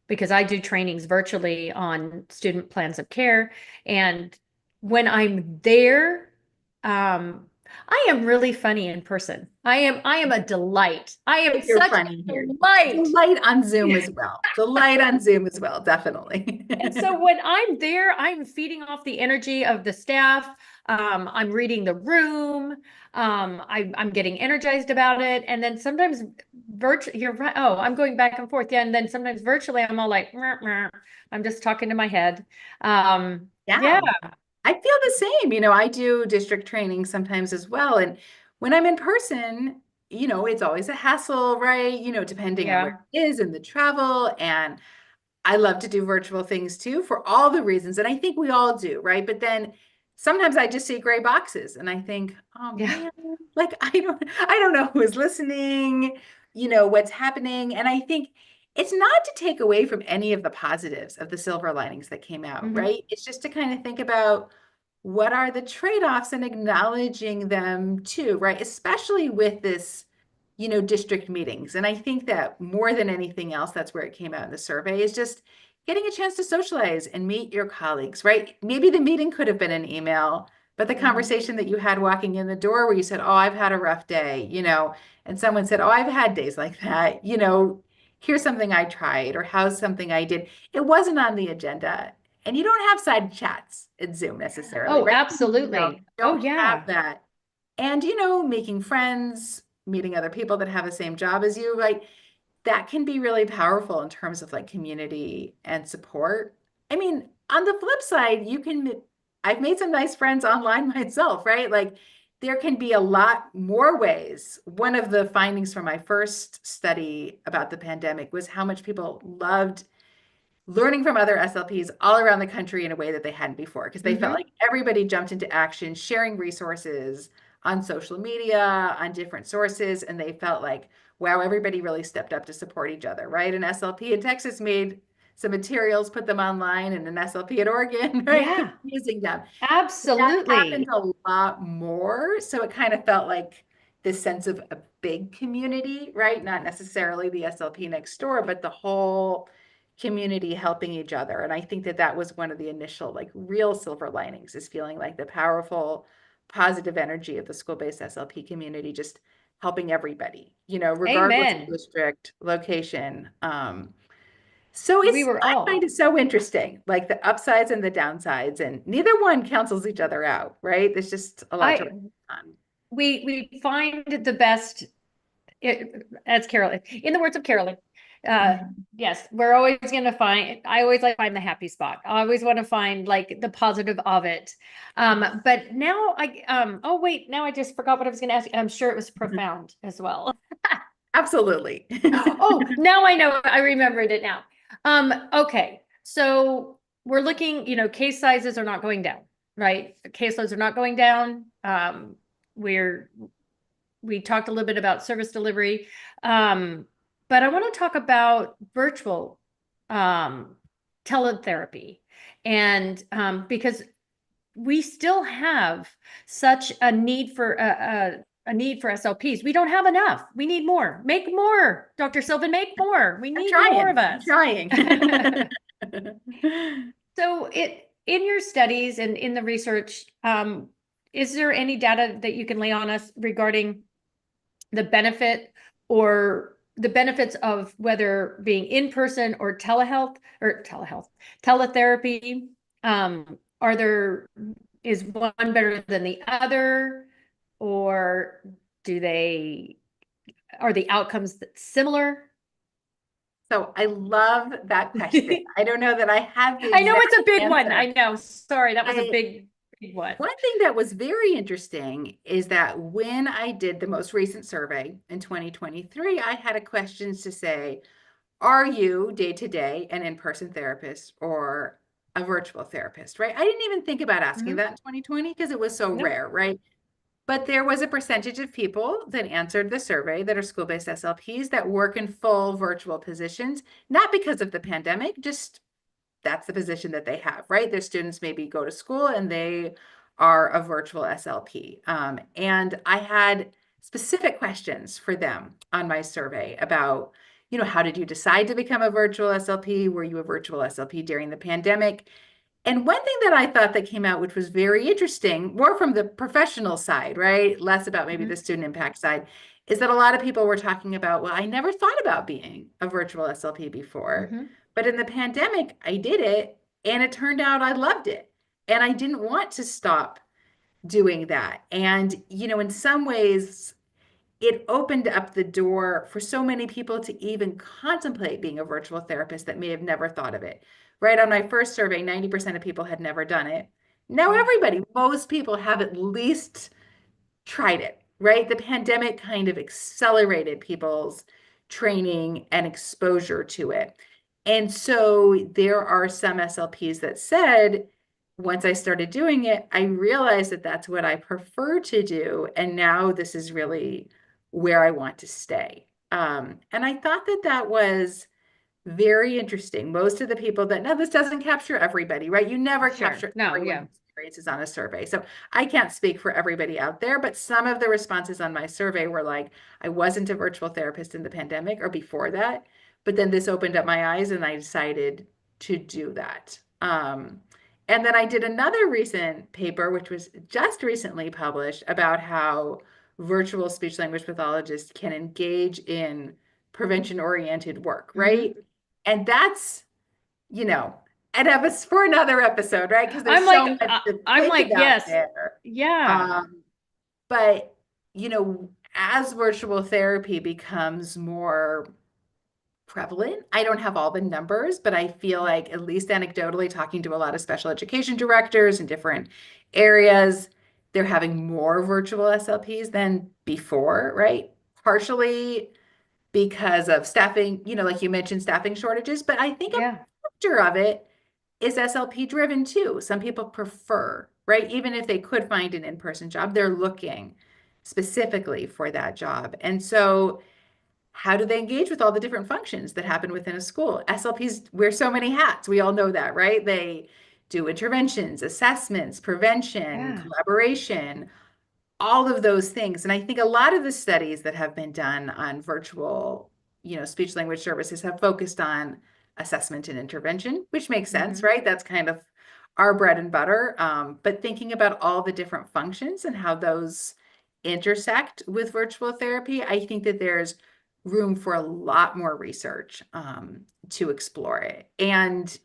because I do trainings virtually on student plans of care. And when I'm there, I am really funny in person. I am a delight. I am You're such funny a here. delight. Delight on Zoom as well. Delight on Zoom as well, definitely. And so when I'm there, I'm feeding off the energy of the staff. I'm reading the room. I'm getting energized about it. And then sometimes you're right. Oh, I'm going back and forth. Yeah. And then sometimes virtually, I'm all like, "Meh, meh." I'm just talking to my head. Yeah. I feel the same. I do district training sometimes as well. And when I'm in person, it's always a hassle, right? Depending on where it is and the travel. And I love to do virtual things too for all the reasons. And I think we all do, right? But then sometimes I just see gray boxes and I think, oh man, like I don't know who is listening, what's happening. And I think it's not to take away from any of the positives of the silver linings that came out, right? It's just to kind of think about what are the trade-offs and acknowledging them too, right? Especially with this, district meetings. And I think that more than anything else, that's where it came out in the survey is just getting a chance to socialize and meet your colleagues, right? Maybe the meeting could have been an email, but the conversation that you had walking in the door where you said, oh, I've had a rough day, and someone said, oh, I've had days like that, here's something I tried or how's something I did. It wasn't on the agenda. And you don't have side chats in Zoom necessarily, Oh, right? absolutely. Don't have that. And, making friends, meeting other people that have the same job as you, like that can be really powerful in terms of like community and support. I mean, on the flip side, I've made some nice friends online myself, right? Like there can be a lot more ways. One of the findings from my first study about the pandemic was how much people loved learning from other SLPs all around the country in a way that they hadn't before, because they felt like everybody jumped into action, sharing resources on social media, on different sources, and they felt like, wow, everybody really stepped up to support each other, right? An SLP in Texas made some materials, put them online, and an SLP in Oregon, right, Yeah, using them. That happens absolutely. a lot more. So it kind of felt like this sense of a big community, right? Not necessarily the SLP next door, but the whole community helping each other. And I think that that was one of the initial, like, real silver linings, is feeling like the powerful, positive energy of the school-based SLP community just helping everybody, regardless of Amen. district, location. So We were I find all. it so interesting, like the upsides and the downsides, and neither one cancels each other out, right? There's just a lot to I reflect on. we find the best, as Carolyn, in the words of Carolyn. Uh, Mhm. yes, we're always going to find. I always like find the happy spot. I always want to find like the positive of it. But now oh wait, now I just forgot what I was going to ask you. I'm sure it was profound as well. Absolutely. Oh, now I know. I remembered it now. Okay. So we're looking, case sizes are not going down, right? Caseloads are not going down. We're we talked a little bit about service delivery. But I want to talk about virtual teletherapy. And because we still have such a need for a need for SLPs. We don't have enough. We need more. Make more, Dr. Sylvan, make more. We I'm need more of trying. I'm us. trying. So it in your studies and in the research, is there any data that you can lay on us regarding the benefit or the benefits of whether being in person or teletherapy? Are there, is one better than the other, or do they, are the outcomes similar? So I love that question. I don't know that I have the I know exact it's a big one. answer. I know. Sorry, that was a I, big one. One thing that was very interesting is that when I did the most recent survey in 2023, I had a questions to say, are you day to day an in-person therapist or a virtual therapist, right? I didn't even think about asking Mhm. that in 2020 because it was so Nope. rare, right? But there was a percentage of people that answered the survey that are school-based SLPs that work in full virtual positions, not because of the pandemic, just that's the position that they have, right? Their students maybe go to school and they are a virtual SLP. And I had specific questions for them on my survey about, how did you decide to become a virtual SLP? Were you a virtual SLP during the pandemic? And one thing that I thought that came out, which was very interesting, more from the professional side, right? Less about maybe the Mhm. student impact side, is that a lot of people were talking about, well, I never thought about being a virtual SLP before, Mhm. but in the pandemic, I did it and it turned out I loved it. And I didn't want to stop doing that. And, in some ways, it opened up the door for so many people to even contemplate being a virtual therapist that may have never thought of it. Right on my first survey, 90% of people had never done it. Now, Yeah. most people have at least tried it, right? The pandemic kind of accelerated people's training and exposure to it. And so there are some SLPs that said, once I started doing it, I realized that that's what I prefer to do. And now this is really where I want to stay. And I thought that that was very interesting. Most of the people that, now this doesn't capture everybody, right? You never Sure. capture No, everyone's yeah. experiences on a survey. So I can't speak for everybody out there, but some of the responses on my survey were like, I wasn't a virtual therapist in the pandemic or before that, but then this opened up my eyes and I decided to do that. And then I did another recent paper, which was just recently published, about how virtual speech language pathologists can engage in prevention oriented work, right? Mhm. And that's, you know, and that was for another episode, right? Because there's I'm so like, much to I'm think like, about yes, there. yeah, Um, but, as virtual therapy becomes more prevalent. I don't have all the numbers, but I feel like, at least anecdotally, talking to a lot of special education directors in different areas, they're having more virtual SLPs than before, right? Partially because of staffing, like you mentioned, staffing shortages, but I think a Yeah. factor of it is SLP driven too. Some people prefer, right? Even if they could find an in-person job, they're looking specifically for that job. And so how do they engage with all the different functions that happen within a school? SLPs wear so many hats. We all know that, right? They do interventions, assessments, prevention, Yeah. collaboration, all of those things. And I think a lot of the studies that have been done on virtual, speech language services have focused on assessment and intervention, which makes sense, right? That's kind of our bread and butter. But thinking about all the different functions and how those intersect with virtual therapy, I think that there's room for a lot more research to explore it. And,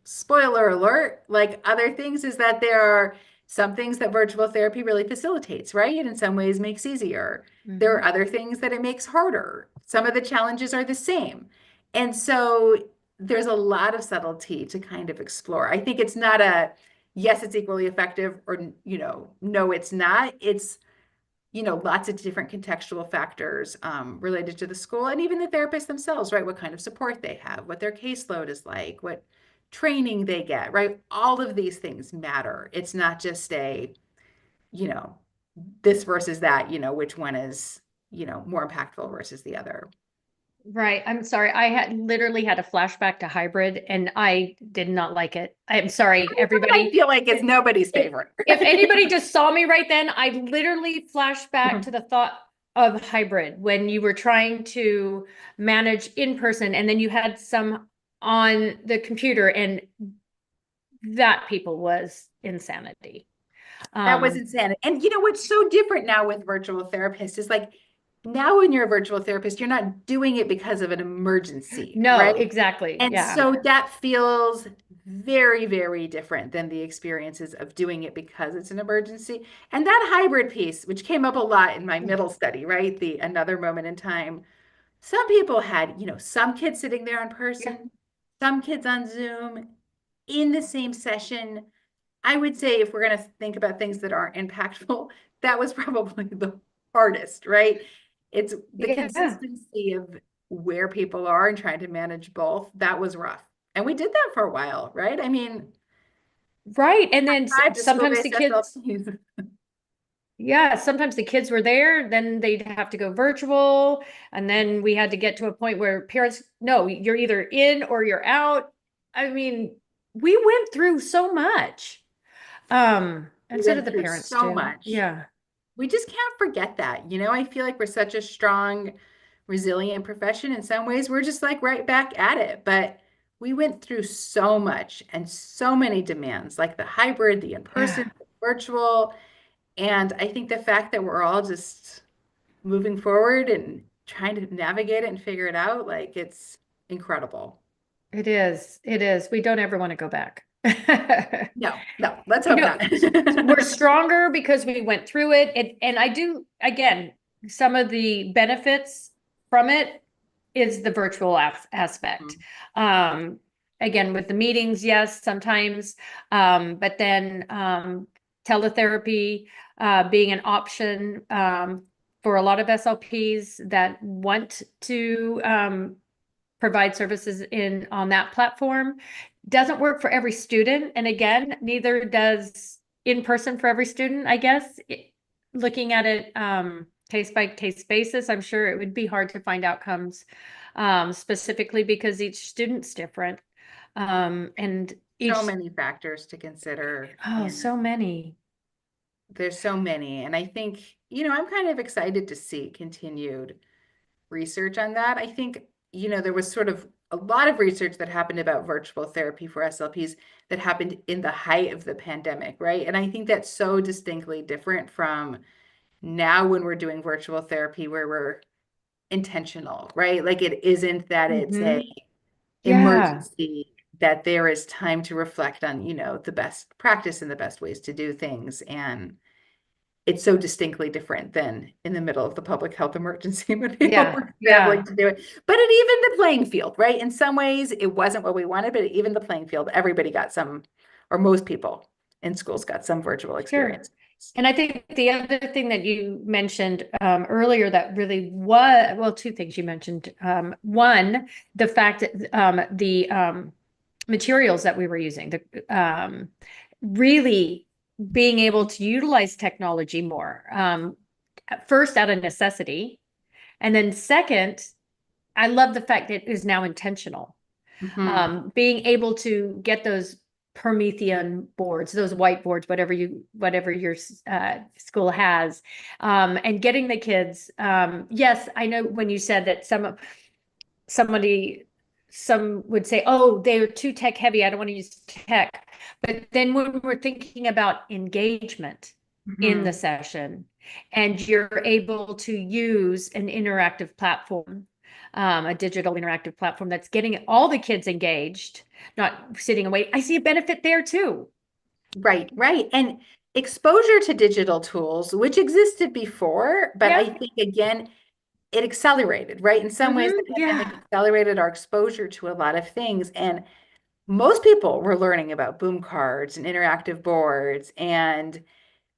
spoiler alert, like other things, is that there are some things that virtual therapy really facilitates, right? And in some ways makes easier. There are other things that it makes harder. Some of the challenges are the same. And so there's a lot of subtlety to kind of explore. I think it's not a yes, it's equally effective, or, no, it's not. It's, lots of different contextual factors related to the school, and even the therapists themselves, right? What kind of support they have, what their caseload is like, what training they get, right? All of these things matter. It's not just a, you know, this versus that, which one is, more impactful versus the other. Right. I'm sorry. I had literally had a flashback to hybrid and I did not like it. I'm sorry, I everybody. feel like it's nobody's favorite. If anybody just saw me right then, I literally flashed back to the thought of hybrid when you were trying to manage in person and then you had some on the computer, and that people was insanity. That was insanity. And what's so different now with virtual therapists is, like, now when you're a virtual therapist, you're not doing it because of an emergency, No, right? exactly. And Yeah. so that feels very, very different than the experiences of doing it because it's an emergency. And that hybrid piece, which came up a lot in my middle study, right? The another moment in time. Some people had, some kids sitting there in Yeah. person, some kids on Zoom in the same session. I would say, if we're going to think about things that aren't impactful, that was probably the hardest, right? It's the Yeah. consistency of where people are and trying to manage both. That was rough. And we did that for a while, right? I mean, Right. And then tried to sometimes school-based the kids, SLPs. yeah, sometimes the kids were there, then they'd have to go virtual. And then we had to get to a point where parents, no, you're either in or you're out. I mean, we went through so much. We And so did went the through parents so too. much. Yeah. We just can't forget that. I feel like we're such a strong, resilient profession. In some ways, we're just like right back at it. But we went through so much and so many demands, like the hybrid, the in-person, Yeah. the virtual. And I think the fact that we're all just moving forward and trying to navigate it and figure it out, like, it's incredible. It is. It is. We don't ever want to go back. No, no, let's You hope know, not. we're stronger because we went through it. And I do, again, some of the benefits from it is the virtual aspect. Um, Again, with the meetings, yes, sometimes, but then teletherapy being an option for a lot of SLPs that want to provide services in on that platform. Doesn't work for every student. And again, neither does in person for every student, I guess. Looking at it case by case basis, I'm sure it would be hard to find outcomes specifically because each student's different. And each, So many factors to consider. oh, so many. There's so many. And I think, I'm kind of excited to see continued research on that. I think, there was sort of a lot of research that happened about virtual therapy for SLPs that happened in the height of the pandemic, right? And I think that's so distinctly different from now when we're doing virtual therapy where we're intentional, right? Like, it isn't that it's a Yeah. emergency, that there is time to reflect on, the best practice and the best ways to do things. And it's so distinctly different than in the middle of the public health emergency when people Yeah, were yeah, scrambling to do it. But it evened the playing field, right? In some ways, it wasn't what we wanted, but it evened the playing field. Everybody got some, or most people in schools got some virtual sure. experience. And I think the other thing that you mentioned earlier that really was, well, two things you mentioned. One, the fact that the materials that we were using, really being able to utilize technology more. First, out of necessity. And then second, I love the fact that it is now intentional. Mhm. Being able to get those Promethean boards, those whiteboards, whatever your school has, and getting the kids. Yes, I know when you said that some would say, oh, they're too tech heavy. I don't want to use tech. But then when we're thinking about engagement in the Mhm. session, and you're able to use an interactive platform, a digital interactive platform that's getting all the kids engaged, not sitting and waiting. I see a benefit there too. Right, right. And exposure to digital tools, which existed before, but I Yeah. think again, it accelerated, right? In some ways, the pandemic Yeah. accelerated our exposure to a lot of things. And most people were learning about boom cards and interactive boards and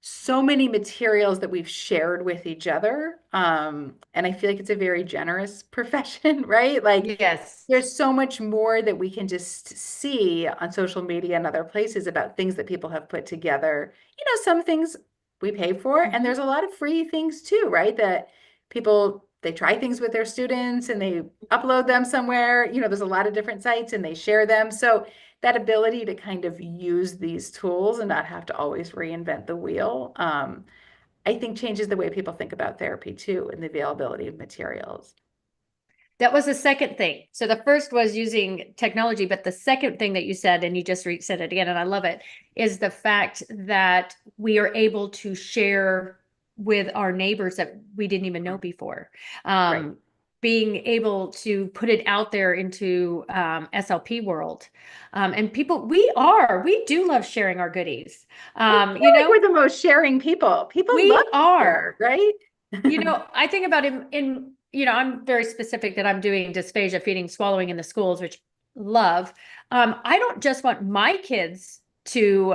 so many materials that we've shared with each other. And I feel like it's a very generous profession, right? Like Yes. there's so much more that we can just see on social media and other places about things that people have put together. Some things we pay for, and Mhm. there's a lot of free things too, right? That people they try things with their students and they upload them somewhere. There's a lot of different sites and they share them. So that ability to kind of use these tools and not have to always reinvent the wheel, I think changes the way people think about therapy too, and the availability of materials. That was the second thing. So the first was using technology, but the second thing that you said, and you just said it again, and I love it, is the fact that we are able to share with our neighbors that we didn't even know before. Right. Being able to put it out there into SLP world. And we do love sharing our goodies. I feel like we're the most sharing people. People love We to share, are. right? I think about I'm very specific that I'm doing dysphagia, feeding, swallowing in the schools, which love. I don't just want my kids to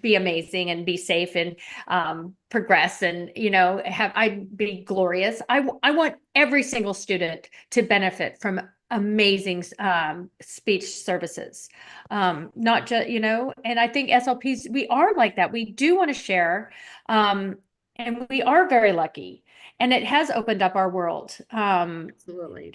be amazing and be safe and progress and, I'd be glorious. I want every single student to benefit from amazing speech services. Not just, and I think SLPs, we are like that. We do want to share. And we are very lucky. And it has opened up our world, Absolutely.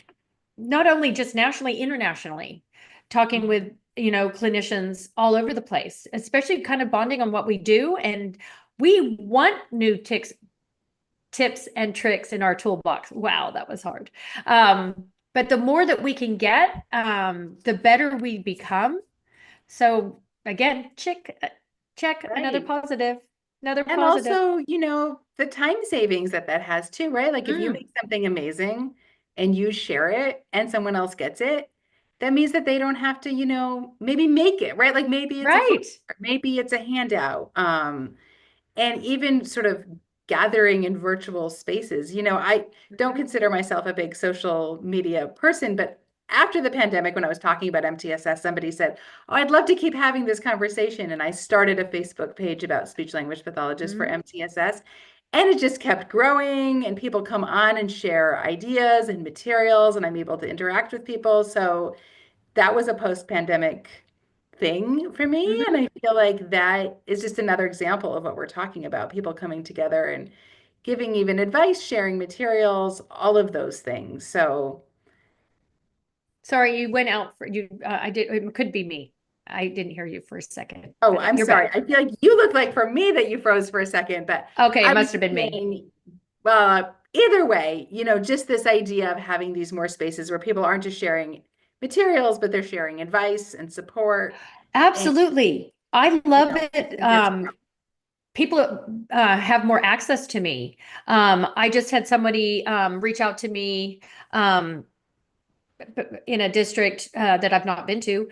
not only just nationally, internationally, talking with, clinicians all over the place, especially kind of bonding on what we do. And we want new tips and tricks in our toolbox. Wow, that was hard. But the more that we can get, the better we become. So again, check Right. another And positive. also, the time savings that has too, right? Like if you Mm, make something amazing and you share it and someone else gets it, that means that they don't have to, maybe make it, right? Like maybe it's a flip, right. maybe it's a handout. And even sort of gathering in virtual spaces. I don't Mhm. consider myself a big social media person, but after the pandemic, when I was talking about MTSS, somebody said, "Oh, I'd love to keep having this conversation." And I started a Facebook page about speech language pathologists for Mhm. MTSS. And it just kept growing, and people come on and share ideas and materials, and I'm able to interact with people. So that was a post-pandemic thing for me. And Mhm. I feel like that is just another example of what we're talking about, people coming together and giving even advice, sharing materials, all of those things. So, Sorry, you went out for you. I did. It could be me. I didn't hear you for a second, oh, but I'm you're sorry. back. I feel like you look like for me that you froze for a second, but Okay, it I was must have been me. saying, either way, just this idea of having these more spaces where people aren't just sharing materials, but they're sharing advice and support. And, Absolutely. I love it. and gets People have more access to me. I just had somebody reach out to me. Um, in a district that I've not been to.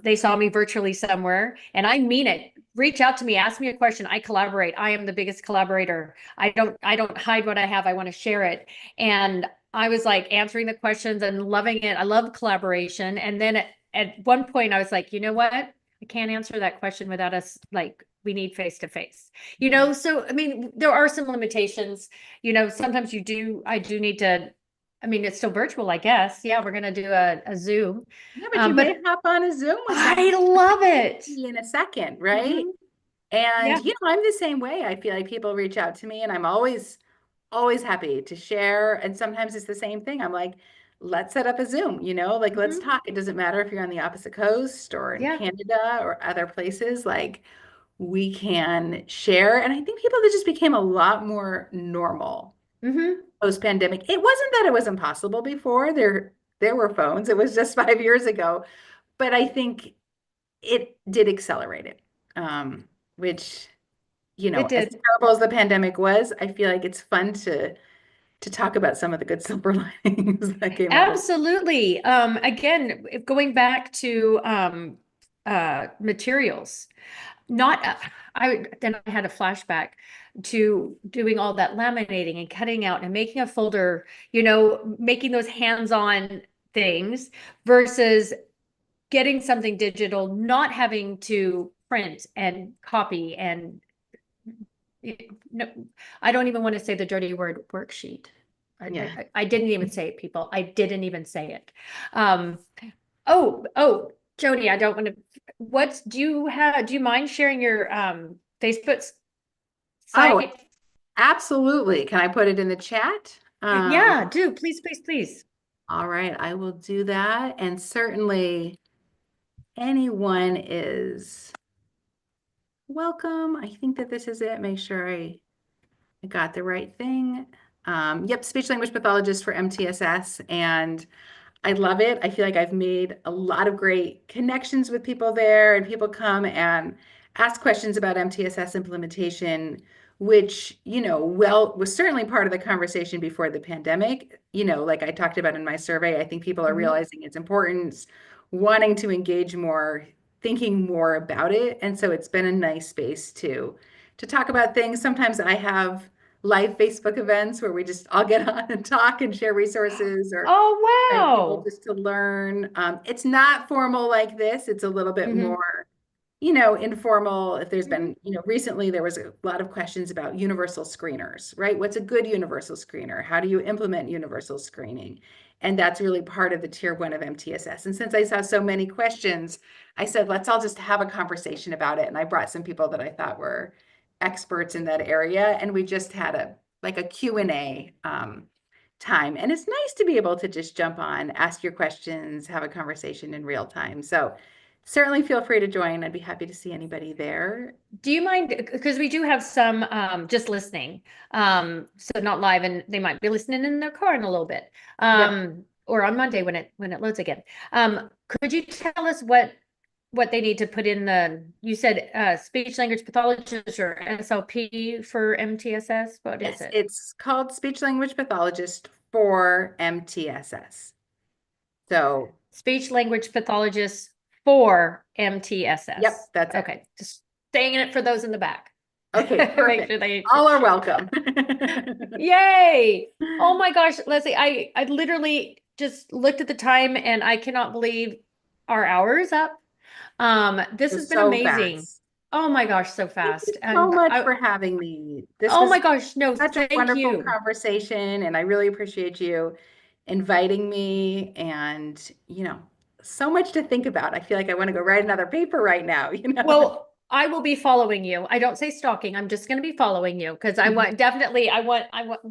They saw me virtually somewhere, and I mean it. Reach out to me, ask me a question. I collaborate. I am the biggest collaborator. I don't hide what I have. I want to share it. And I was like answering the questions and loving it. I love collaboration. And then at one point I was like, you know what? I can't answer that question without us, like, we need face to face, so I mean, there are some limitations, sometimes I do need to. I mean, it's still virtual, I guess. Yeah, we're gonna do a Zoom. Yeah, but you may hop on a Zoom with I someone love it. in a second, right? Mhm. And Yeah. I'm the same way. I feel like people reach out to me and I'm always happy to share. And sometimes it's the same thing. I'm like, let's set up a Zoom, like let's Mhm. talk. It doesn't matter if you're on the opposite coast or in Yeah. Canada or other places, like we can share. And I think people that just became a lot more normal Hmm. post-pandemic. It wasn't that it was impossible before. There were phones. It was just 5 years ago. But I think it did accelerate it. Which, It as did. terrible as the pandemic was, I feel like it's fun to talk about some of the good silver linings that came out of it. Absolutely. Again, going back to materials, not then I had a flashback to doing all that laminating and cutting out and making a folder, making those hands-on things versus getting something digital, not having to print and copy and no, I don't even want to say the dirty word worksheet. Yeah. I didn't even say it, people. I didn't even say it. Um, oh, Jody, I don't want to. Do you mind sharing your Facebook Oh, site? absolutely. Can I put it in the chat? Yeah, do please, please, please. All right, I will do that. And certainly anyone is welcome. I think that this is it. Make sure I got the right thing. Yep, speech language pathologist for MTSS. And I love it. I feel like I've made a lot of great connections with people there, and people come and ask questions about MTSS implementation, which, was certainly part of the conversation before the pandemic. Like I talked about in my survey, I think people are Mhm. realizing its importance, wanting to engage more, thinking more about it. And so it's been a nice space to talk about things. Sometimes I have live Facebook events where we just all get on and talk and share resources or Oh, invite people wow. just to learn. It's not formal like this. It's a little bit Hmm. more, informal. If there's Hmm. been, recently there was a lot of questions about universal screeners, right? What's a good universal screener? How do you implement universal screening? And that's really part of the tier 1 of MTSS. And since I saw so many questions, I said, let's all just have a conversation about it. And I brought some people that I thought were experts in that area. And we just had a Q&A time. And it's nice to be able to just jump on, ask your questions, have a conversation in real time. So certainly feel free to join. I'd be happy to see anybody there. Do you mind, because we do have some just listening, so not live, and they might be listening in their car in a little bit, Yep. or on Monday when it loads again. Could you tell us what they need to put in you said speech language pathologist or SLP for MTSS? What is Yes, it? it's called speech language pathologist for MTSS. So, Speech language pathologist for MTSS. yep, that's it. Okay, just saying it for those in the back. Okay, Make perfect. sure they. All are welcome. Yay! Oh my gosh, Lesley, I literally just looked at the time and I cannot believe our hour is up. It This has was been so amazing. fast. Oh my gosh, so Thank you fast. so And much for having me. This oh my was gosh, no, such a thank wonderful you. conversation, and I really appreciate you inviting me and, so much to think about. I feel like I want to go write another paper right now. Well, I will be following you. I don't say stalking. I'm just going to be following you because I want definitely I want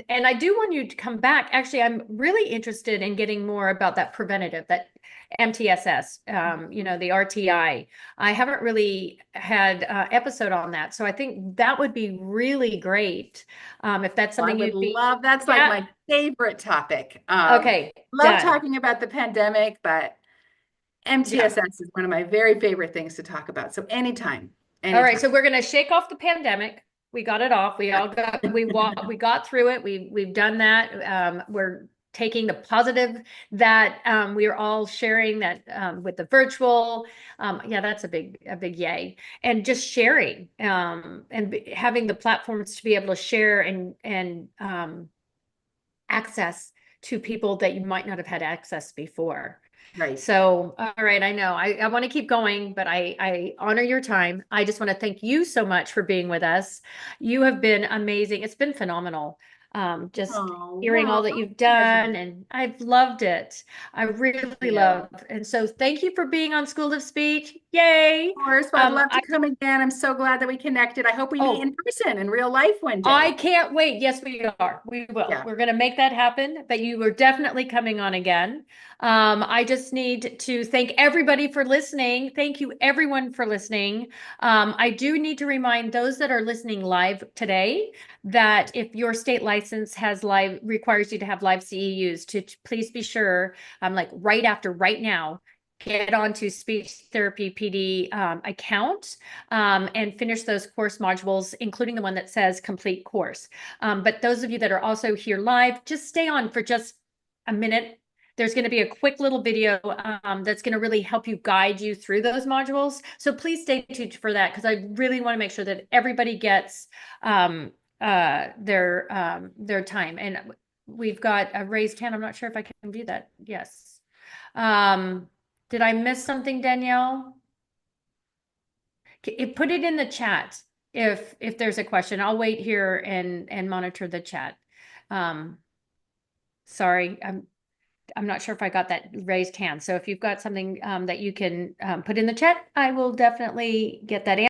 and I do want you to come back. Actually, I'm really interested in getting more about that preventative, that MTSS, the RTI. I haven't really had episode on that. So I think that would be really great. If that's Well, I something would you'd be, love, that's like yeah. my favorite topic. Okay, Love done. talking about the pandemic, but Yeah. MTSS is one of my very favorite things to talk about. So anytime, All right, anytime. so we're gonna shake off the pandemic. We got it off. We all got we got through it. We've done that. We're taking the positive that we are all sharing that with the virtual. Yeah, that's a big yay. And just sharing and having the platforms to be able to share and access to people that you might not have had access before. Right. So, all right, I know I want to keep going, but I honor your time. I just want to thank you so much for being with us. You have been amazing. It's been phenomenal. Just Oh, hearing all that well, you've you guys are done, and I've loved it. I really you. love. And so thank you for being on School of Speech. Yay. Of course, well, I'd love to I come again. I'm so glad that we connected. I hope we meet oh, in person in real life one I day. can't wait. Yes, we are. We will. Yeah. We're going to make that happen, but you are definitely coming on again. I just need to thank everybody for listening. Thank you everyone for listening. I do need to remind those that are listening live today that if your state license has live, requires you to have live CEUs, to please be sure, like right now, get onto SpeechTherapyPD account and finish those course modules, including the one that says complete course. But those of you that are also here live, just stay on for just a minute. There's going to be a quick little video that's going to really help you guide you through those modules. So please stay tuned for that, because I really want to make sure that everybody gets their time. And we've got a raised hand. I'm not sure if I can view that. Yes. Did I miss something, Danielle? Put it in the chat if there's a question. I'll wait here and monitor the chat. Sorry, I'm not sure if I got that raised hand. So if you've got something that you can put in the chat, I will definitely get that answer.